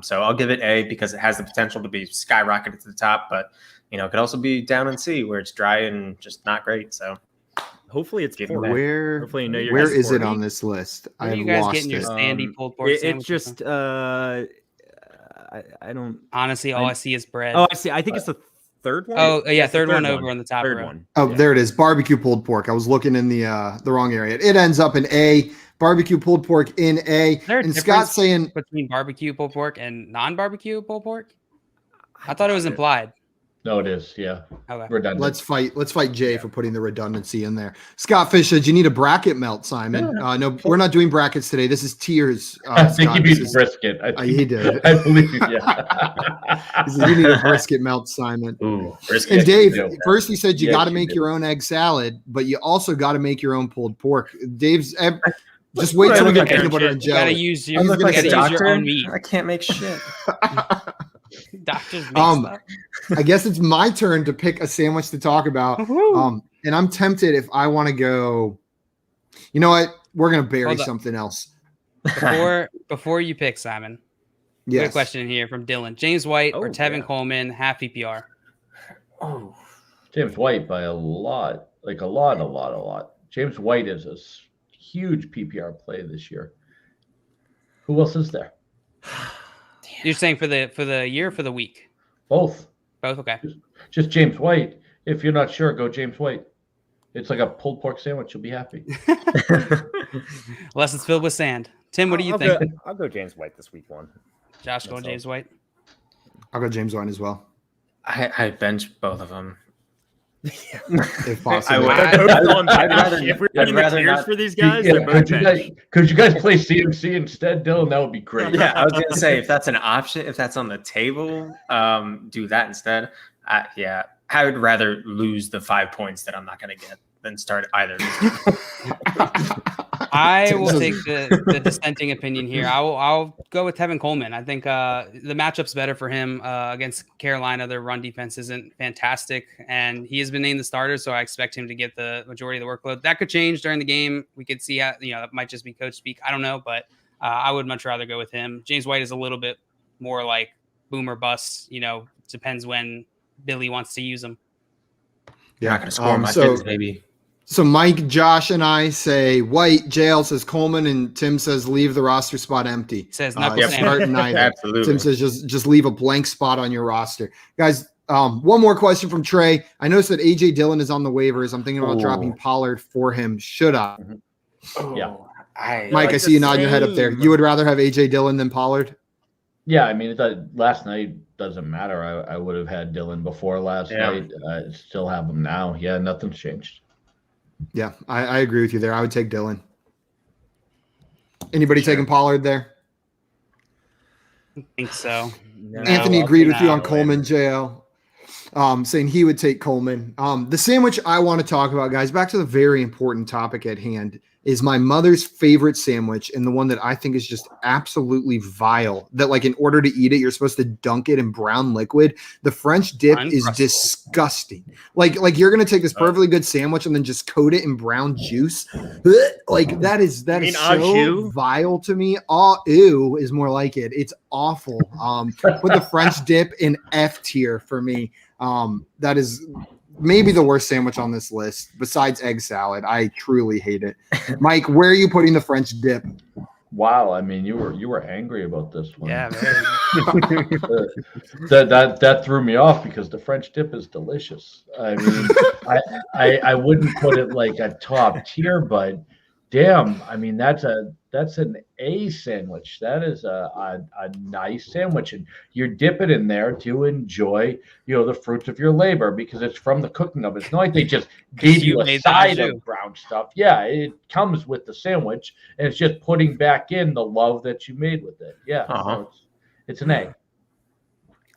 So I'll give it A because it has the potential to be skyrocketed to the top, but it could also be down in C where it's dry and just not great. So hopefully it's where is it on this list? Where are you guys getting your sandy pulled pork sandwich? It's just I don't honestly all I see is bread. Oh, I see. I think it's the third one. Oh yeah, It's the third one over on the top Third row. one. Oh, Yeah. there it is. Barbecue pulled pork. I was looking in the wrong area. It ends up in A. Barbecue pulled pork in A. Is there a And difference Scott's saying between barbecue pulled pork and non-barbecue pulled pork? I thought it was implied. No, it is. Yeah. Okay. Redundant. let's fight Jay for putting the redundancy in there. Scott Fish said you need a bracket melt, Simon. No, we're not doing brackets today. This is tiers. I think Scott. he means brisket. He did. I believe you. Yeah. He said, you need a brisket melt, Simon. Ooh, brisket. And Dave, do. first he said you Yes, got to you make do. your own egg salad, but you also got to make your own pulled pork. Dave's just wait till we get peanut butter and You gotta jelly. use I your, look you like a gotta use your doctor. own meat. I can't make shit. Doctors make stuff. I guess it's my turn to pick a sandwich to talk about. Woohoo. And I'm tempted if I want to go. You know what? We're gonna bury Hold up. something else. Before you pick, Simon, we have Yes. a question in here from Dylan. James White or Oh, Tevin yeah. Coleman, half PPR? Oh, James White by a lot, like a lot. James White is a huge PPR play this year. Who else is there? You're saying for the year or for the week? Both. Both? Okay. Just James White. If you're not sure, go James White. It's like a pulled pork sandwich. You'll be happy. Unless it's filled with sand. Tim, what do you I'll think? I'll go James White this week one. Josh going That's all. James White? I'll go James White as well, I bench both of them. if possible. I would. They're both on I'd bench. rather- If we're I'd doing the rather tiers not- for these guys, Yeah, they're both bench. could you guys play CMC instead, Dylan? That would be great. Yeah, I was gonna say if that's an option, if that's on the table, do that instead. Yeah, I would rather lose the 5 points that I'm not gonna get than start either. I will take the dissenting opinion here. I'll go with Tevin Coleman. I think the matchup's better for him against Carolina. Their run defense isn't fantastic, and he has been named the starter, so I expect him to get the majority of the workload. That could change during the game. We could see how, that might just be coach speak. I don't know, but I would much rather go with him. James White is a little bit more like boom or bust. Depends when Billy wants to use him. You're not gonna score my so- kids, maybe. So Mike, Josh, and I say White. JL says Coleman, and Tim says leave the roster spot empty. Says knuckle It's sandwich. starting neither. Absolutely. Tim says just leave a blank spot on your roster, guys. One more question from Trey. I noticed that AJ Dillon is on the waivers. I'm thinking about dropping Pollard for him. Should I? Yeah. Mike, I see you nodding your head up there. You would rather have AJ Dillon than Pollard? Yeah, I mean, last night doesn't matter. I would have had Dylan before last night. I still have him now. Yeah, nothing's changed. Yeah, I agree with you there. I would take Dillon. Anybody taking Pollard there? I think so. No, Anthony I'll agreed take with you on Dillon. Coleman, JL, saying he would take Coleman. The sandwich I want to talk about, guys, back to the very important topic at hand, is my mother's favorite sandwich, and the one that I think is just absolutely vile, that like in order to eat it, you're supposed to dunk it in brown liquid. The French dip is Uncrustable. disgusting. Like you're going to take this perfectly good sandwich and then just coat it in brown juice. Like that is mean so au jus? vile to me. Ew is more like it. It's awful. Put the French dip in F tier for me. That is maybe the worst sandwich on this list besides egg salad. I truly hate it. Mike, where are you putting the French dip? Wow, I mean, you were angry about this one. Yeah, very. that threw me off because the French dip is delicious. I mean, I wouldn't put it like a top tier, but damn, I mean that's an A sandwich. That is a nice sandwich, and you're dipping in there to enjoy the fruits of your labor because it's from the cooking of it. It's not like they just gave you a made the side au jus. of brown stuff. Yeah, it comes with the sandwich, and it's just putting back in the love that you made with it. Yeah, so it's an A.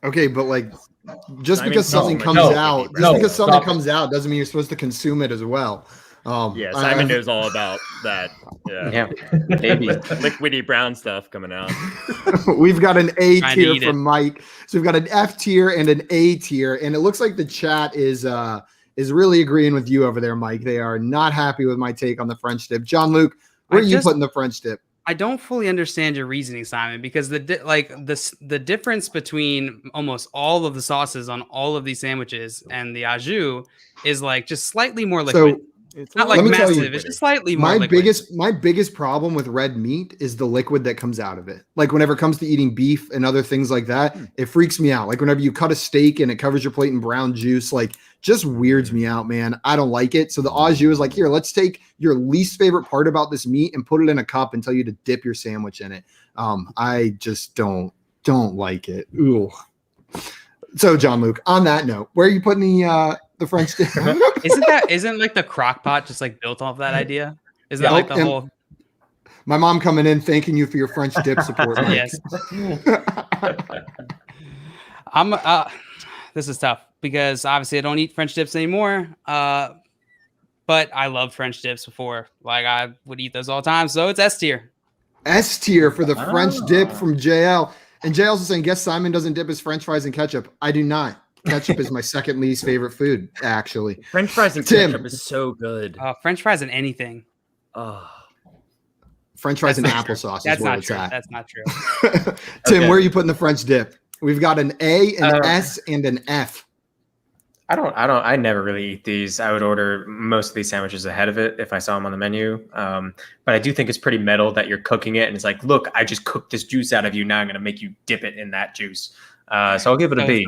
Okay, but like just I mean, because something no, comes no, out, just no, because something stop it. comes out doesn't mean you're supposed to consume it as well. Yeah, Simon knows all about that. Yeah, maybe. Liquidy brown stuff coming out. We've got an A Trying to tier eat from Mike. So we've got an F tier and an A tier, and it looks like the chat is really agreeing with you over there, Mike. They are not happy with my take on the French dip. John Luke, where are you putting the French dip? I don't fully understand your reasoning, Simon, because the difference between almost all of the sauces on all of these sandwiches and the au jus is like just slightly more liquid. It's Not like Let me tell you, massive. It's just slightly more My liquid. biggest problem with red meat is the liquid that comes out of it. Like whenever it comes to eating beef and other things like that, it freaks me out. Like whenever you cut a steak and it covers your plate in brown juice, like just weirds me out, man. I don't like it. So the au jus is like, here, let's take your least favorite part about this meat and put it in a cup and tell you to dip your sandwich in it. I just don't like it. Ooh. So John Luke, on that note, where are you putting the French dip? Isn't like the crock pot just like built off that idea? Isn't that like the whole? My mom coming in thanking you for your French dip support. Mike. Yes. I'm. This is tough because obviously I don't eat French dips anymore. But I loved French dips before. Like I would eat those all the time. So it's S tier. S tier for the French dip from JL. And JL's also saying, guess Simon doesn't dip his French fries in ketchup. I do not. Ketchup is my second least favorite food, actually. French fries and ketchup is so good. French fries and anything. French fries and applesauce is where it's at. That's not true. Tim, where are you putting the French dip? We've got an A, an S, and an F. I never really eat these. I would order most of these sandwiches ahead of it if I saw them on the menu. But I do think it's pretty metal that you're cooking it. And it's like, look, I just cooked this juice out of you. Now I'm going to make you dip it in that juice. So I'll give it a B.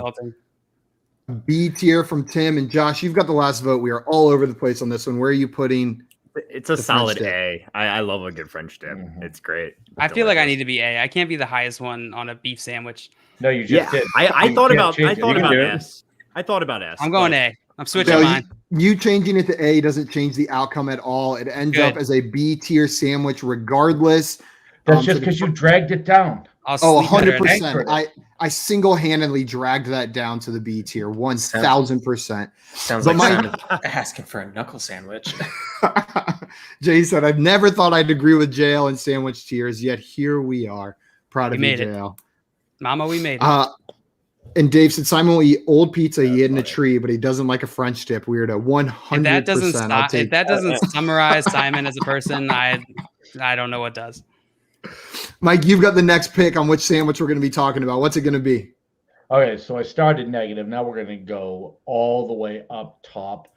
B tier from Tim and Josh. You've got the last vote. We are all over the place on this one. Where are you putting? It's a solid A. I love a good French dip. It's great. I feel like I need to be A. I can't be the highest one on a beef sandwich. No, you just did. I thought about S. I thought about S. I'm going A. I'm switching mine. You changing it to A doesn't change the outcome at all. It ends up as a B tier sandwich regardless. That's just because you dragged it down. 100%. I single-handedly dragged that down to the B tier, 1,000%. Sounds like Simon asking for a knuckle sandwich. Jay said, I've never thought I'd agree with JL in sandwich tiers, yet here we are. Proud of you, JL. Mama, we made it. And Dave said Simon will eat old pizza he hid in a tree, but he doesn't like a French dip. Weirdo. 100%. If that doesn't summarize Simon as a person, I don't know what does. Mike, you've got the next pick on which sandwich we're going to be talking about. What's it going to be? Okay, so I started negative. Now we're going to go all the way up top.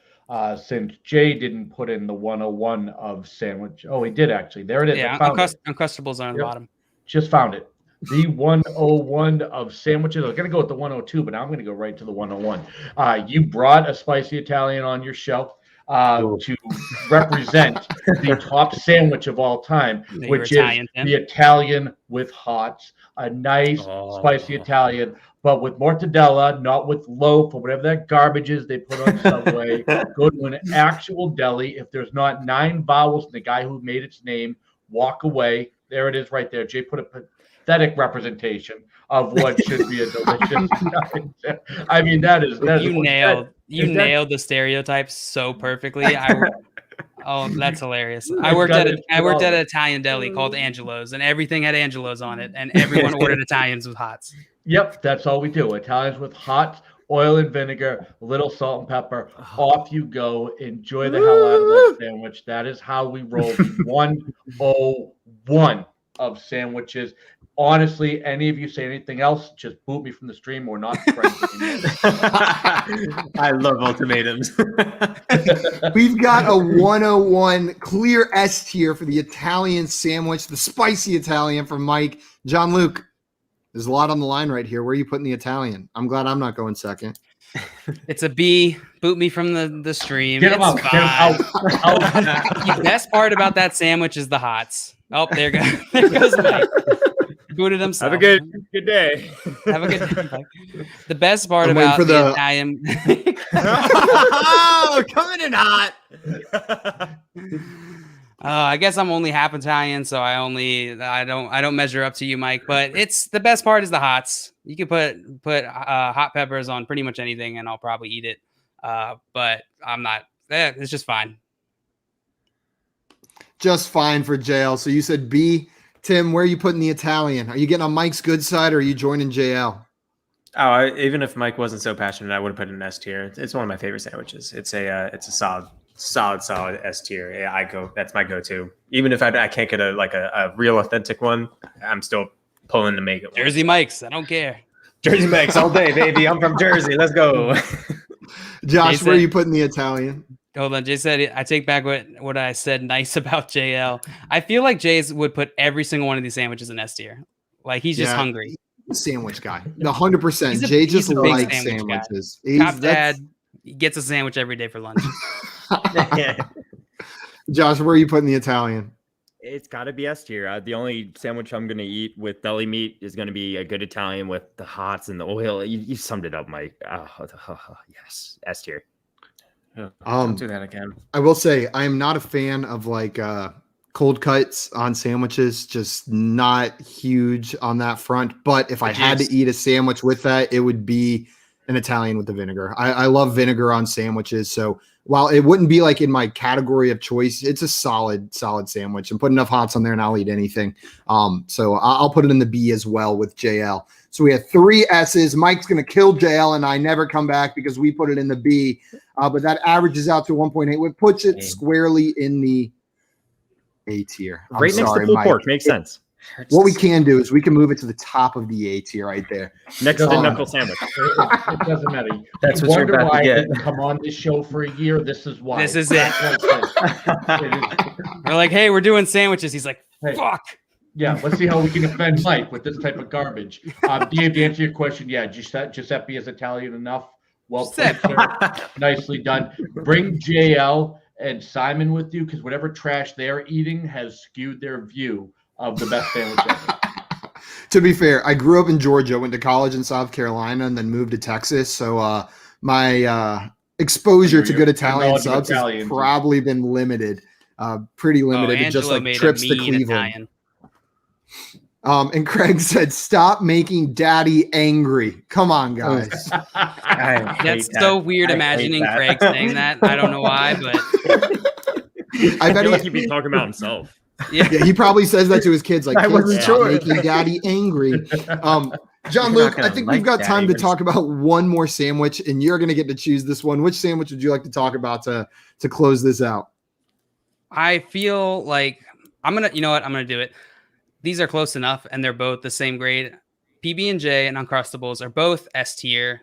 Since Jay didn't put in the 101 of sandwich. Oh, he did actually. There it is. Yeah, Uncrustables are on the bottom. Just found it. The 101 of sandwiches. I was going to go with the 102, but now I'm going to go right to the 101. You brought a spicy Italian on your show to represent the top sandwich of all time, which is the Italian with hots. A nice spicy Italian, but with mortadella, not with loaf or whatever that garbage is they put on Subway. Go to an actual deli. If there's not 9 vowels in the guy who made its name, walk away. There it is right there. Jay put a pathetic representation of what should be a delicious. I mean, you nailed the stereotypes so perfectly. That's hilarious. I worked at an Italian deli called Angelo's, and everything had Angelo's on it, and everyone ordered Italians with hots. Yep, that's all we do. Italians with hots, oil and vinegar, a little salt and pepper. Off you go. Enjoy the hell out of that sandwich. That is how we roll. 101 of sandwiches. Honestly, any of you say anything else, just boot me from the stream. We're not friends anymore. I love ultimatums. We've got a 101 clear S tier for the Italian sandwich, the spicy Italian from Mike. John Luke, there's a lot on the line right here. Where are you putting the Italian? I'm glad I'm not going second. It's a B. Boot me from the stream. Get him out. Get him out. The best part about that sandwich is the hots. Oh, there goes Mike. Booted himself. Have a good day. Have a good day. The best part about the Italian. Coming in hot. I guess I'm only half Italian, so I don't measure up to you, Mike. But it's the best part is the hots. You can put hot peppers on pretty much anything, and I'll probably eat it. But I'm not. It's just fine. Just fine for JL. So you said B. Tim, where are you putting the Italian? Are you getting on Mike's good side, or are you joining JL? Even if Mike wasn't so passionate, I would have put an S tier. It's one of my favorite sandwiches. It's a solid S tier. Yeah, that's my go-to. Even if I can't get a real authentic one, I'm still pulling to make it. Jersey Mike's, I don't care. Jersey Mike's all day, baby. I'm from Jersey. Let's go. Josh, where are you putting the Italian? Hold on, Jay said I take back what I said nice about JL. I feel like Jay's would put every single one of these sandwiches in S tier. Like he's just hungry. He's a sandwich guy. 100%. Jay just a big likes sandwich sandwiches. Top dad gets a sandwich every day for lunch. Josh, where are you putting the Italian? It's got to be S tier. The only sandwich I'm going to eat with deli meat is going to be a good Italian with the hots and the oil. You summed it up, Mike. Yes, S tier. Don't do that again. I will say I am not a fan of like cold cuts on sandwiches. Just not huge on that front. But if I had to eat a sandwich with that, it would be an Italian with the vinegar. I love vinegar on sandwiches. So while it wouldn't be like in my category of choice, it's a solid sandwich, and put enough hots on there and I'll eat anything. So I'll put it in the B as well with JL. So we have 3 S's. Mike's going to kill JL and I never come back because we put it in the B. But that averages out to 1.8, which puts it squarely in the A tier. Right next to pulled pork. Makes sense. What we can do is we can move it to the top of the A tier right there. Next to knuckle sandwich. It doesn't matter. That's what you're about to get. Come on this show for a year. This is why. This is it. We're like, hey, we're doing sandwiches. He's like, fuck. Yeah, let's see how we can offend Mike with this type of garbage. Dave, to answer your question, yeah, Giuseppe is Italian enough. Well played, sir. Nicely done. Bring JL and Simon with you because whatever trash they're eating has skewed their view of the best sandwich ever. To be fair, I grew up in Georgia, went to college in South Carolina, and then moved to Texas. So my exposure to good Italian subs has probably been limited, pretty limited. To just like trips to Cleveland. Italian. And Craig said, "Stop making Daddy angry." Come on, guys. That's so weird. Imagining Craig saying that. I don't know why, but I bet he'd be talking about himself. Yeah, he probably says that to his kids, like, "Stop making Daddy angry." John Luke, I think we've got time to talk about one more sandwich, and you're going to get to choose this one. Which sandwich would you like to talk about to close this out? I feel like I'm gonna do it. These are close enough, and they're both the same grade. PB&J and Uncrustables are both S tier.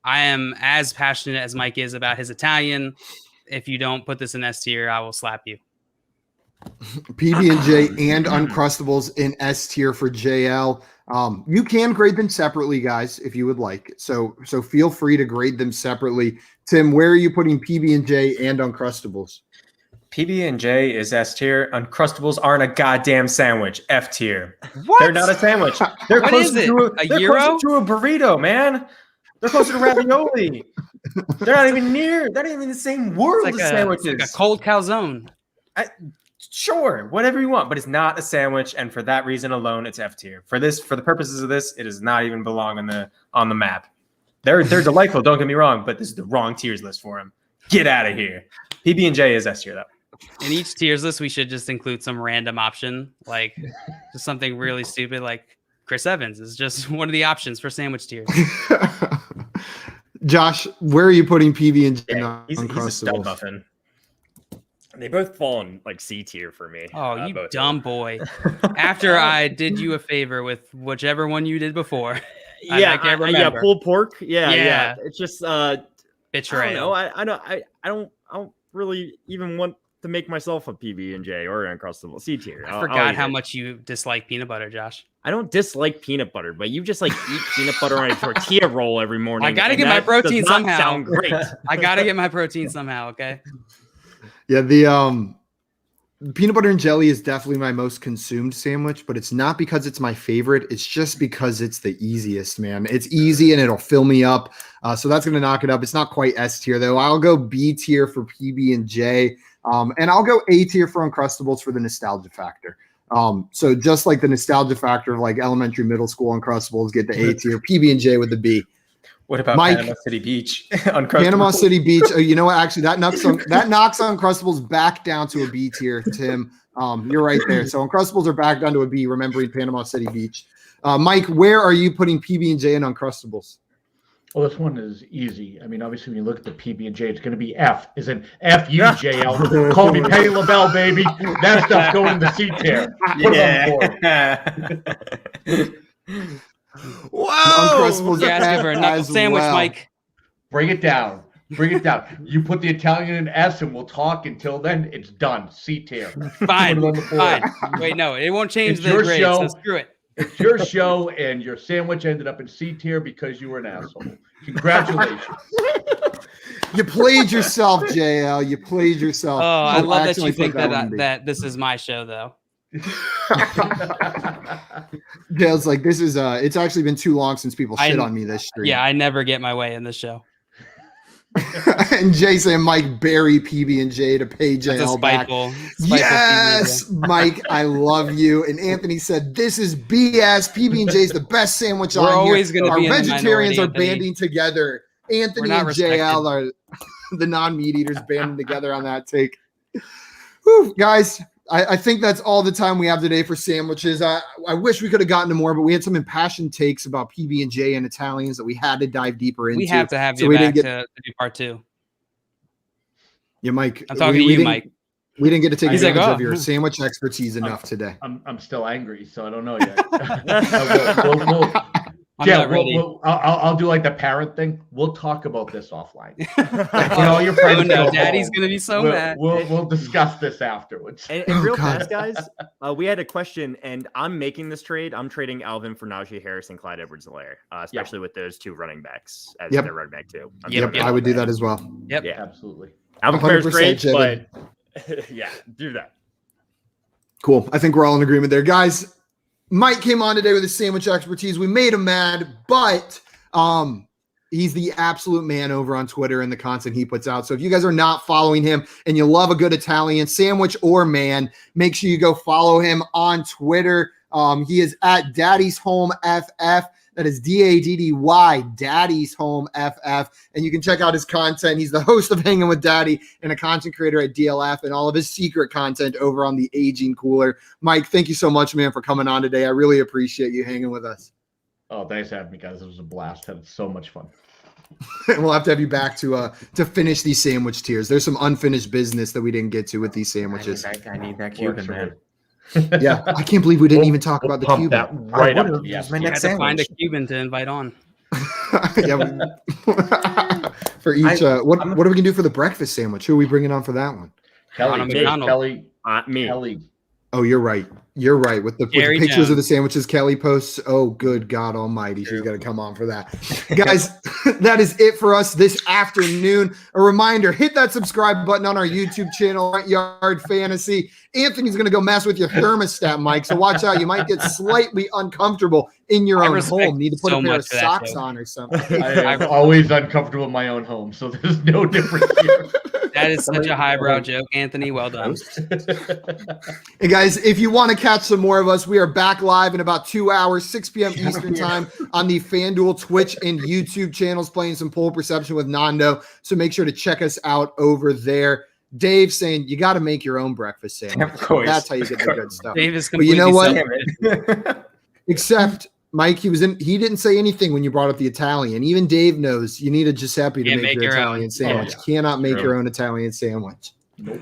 I am as passionate as Mike is about his Italian. If you don't put this in S tier, I will slap you. PB&J and Uncrustables in S tier for JL. You can grade them separately, guys, if you would like. So feel free to grade them separately. Tim, where are you putting PB&J and Uncrustables? PB&J is S tier. Uncrustables aren't a goddamn sandwich. F tier. What? They're not a sandwich. They're what closer is it? They're closer to a burrito, man. They're closer to ravioli. They're not even in the same world as sandwiches. It's like a cold calzone. Sure, whatever you want, but it's not a sandwich, and for that reason alone, it's F tier. For the purposes of this, it does not even belong on the map. They're delightful, don't get me wrong, but this is the wrong tiers list for them. Get out of here. PB&J is S tier though. In each tiers list, we should just include some random option, like just something really stupid, like Chris Evans is just one of the options for sandwich tiers. Josh, where are you putting PB&J? Yeah, he's a stud muffin. They both fall in like C tier for me. Oh, you dumb boy. After I did you a favor with whichever one you did before. Yeah, pulled pork. Yeah. It's just betrayal. I don't really even want to make myself a PB&J or an Uncrustable. C tier. I forgot how much you dislike peanut butter, Josh. I don't dislike peanut butter, but you just like eat peanut butter on a tortilla roll every morning. I gotta get my protein somehow. Sound great. I gotta get my protein somehow. Okay. Yeah, the peanut butter and jelly is definitely my most consumed sandwich, but it's not because it's my favorite. It's just because it's the easiest, man. It's easy and it'll fill me up. So that's going to knock it up. It's not quite S tier though. I'll go B tier for PB&J. And I'll go A tier for Uncrustables for the nostalgia factor. So just like the nostalgia factor of like elementary, middle school Uncrustables get the A tier, PB&J with the B. What about Mike, Panama City Beach? Panama City Beach. You know what? Actually, that knocks Uncrustables back down to a B tier, Tim. You're right there. So Uncrustables are back down to a B, remembering Panama City Beach. Mike, where are you putting PB&J and Uncrustables? Well, this one is easy. I mean, obviously, when you look at the PB&J, it's going to be F. Is an FUJL. Call me Penny LaBelle, baby. That stuff's going in the C tier. Whoa! You're asking for a knuckle sandwich, Mike. Bring it down. Bring it down. You put the Italian in S, and we'll talk. Until then, it's done. C tier. Fine. Put it on the board. Fine. Wait, no, it won't change It's the your grade. show. So screw it. It's your show, and your sandwich ended up in C tier because you were an asshole. Congratulations. You played yourself, JL. You played yourself. Oh, I love that actually you think put that this is my show, though. Dale's like, this is it's actually been too long since people shit I- on me this stream. Yeah, I never get my way in this show. And Jay saying Mike bury PB and J to pay That's a JL back. spiteful Yes, Mike, I love you. And Anthony said, this is BS. PB and J is the best sandwich We're on always here. gonna Our be in the vegetarians minority, are Anthony. banding together. Anthony not and respected. JL are the non-meat eaters banding together on that take. Whew, guys, I think that's all the time we have today for sandwiches. I wish we could have gotten to more, but we had some impassioned takes about PB and J and Italians that we had to dive deeper into. We have to have So you we back didn't to do part 2. Yeah, Mike. I'm talking to you, Mike. We didn't get to take He's advantage like, of your sandwich expertise enough today. I'm still angry, so I don't know yet. I'm not ready. I'll do like the parent thing. We'll talk about this offline. Like, when all your friends Oh no, go Daddy's home, gonna be so we'll, mad. We'll discuss this afterwards. And Oh, real God. fast, guys, we had a question, and I'm making this trade. I'm trading Alvin for Najee Harris and Clyde Edwards-Helaire, especially with those two running backs as Yep. their running back too. I'm Yep, throwing Yep, that I would out do there. that as well. Yep. Yeah, Absolutely. Alvin Kamara's 100% great, Jevin. but yeah, do that. Cool. I think we're all in agreement there. Guys, Mike came on today with his sandwich expertise. We made him mad, but he's the absolute man over on Twitter and the content he puts out. So if you guys are not following him and you love a good Italian sandwich or man, make sure you go follow him on Twitter. He is at Daddy's Home FF. That is DADDY, Daddy's Home FF. And you can check out his content. He's the host of Hanging with Daddy and a content creator at DLF and all of his secret content over on the Aging Cooler. Mike, thank you so much, man, for coming on today. I really appreciate you hanging with us. Oh, thanks for having me, guys. It was a blast. Had so much fun. We'll have to have you back to finish these sandwich tiers. There's some unfinished business that we didn't get to with these sandwiches. I need that Works Cuban, for man. me. Yeah, I can't believe we didn't even talk We'll about the pump Cuban. that right I up to would've the used my S You next had to find a sandwich. Cuban to invite on. Yeah, for each. What are we gonna do for the breakfast sandwich? Who are we bringing on for that one? Ronald McDonald. Me. Kelly. Oh, you're right. You're right. With the Gary pictures Jones. of the sandwiches Kelly posts. Oh, good God Almighty, she's gonna come on for that. Guys, that is it for us this afternoon. A reminder: hit that subscribe button on our YouTube channel, Front Yard Fantasy. Anthony's gonna go mess with your thermostat, Mike. So watch out. You might get slightly uncomfortable in your I own respect home. Need to put so a pair of much for that socks joke. on or something. I am always uncomfortable in my own home, so there's no difference here. That is such a highbrow joke, Anthony. Well done. Hey guys, if you want to catch some more of us, we are back live in about 2 hours, 6 p.m. Eastern time on the FanDuel, Twitch, and YouTube channels, playing some Pole Perception with Nando. So make sure to check us out over there. Dave saying you got to make your own breakfast sandwich. Of course. That's how you get the good stuff. Dave is But you completely know what? self- Except Mike, he didn't say anything when you brought up the Italian. Even Dave knows you need a Giuseppe to Can't make make your your Italian own. sandwich. Oh, Cannot make True. your own Italian sandwich. Nope.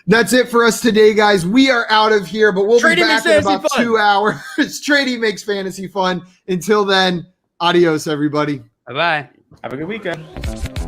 That's it for us today, guys. We are out of here, but we'll Trading be back makes in fantasy about fun. 2 hours. Trading makes fantasy fun. Until then, adios, everybody. Bye-bye. Have a good weekend.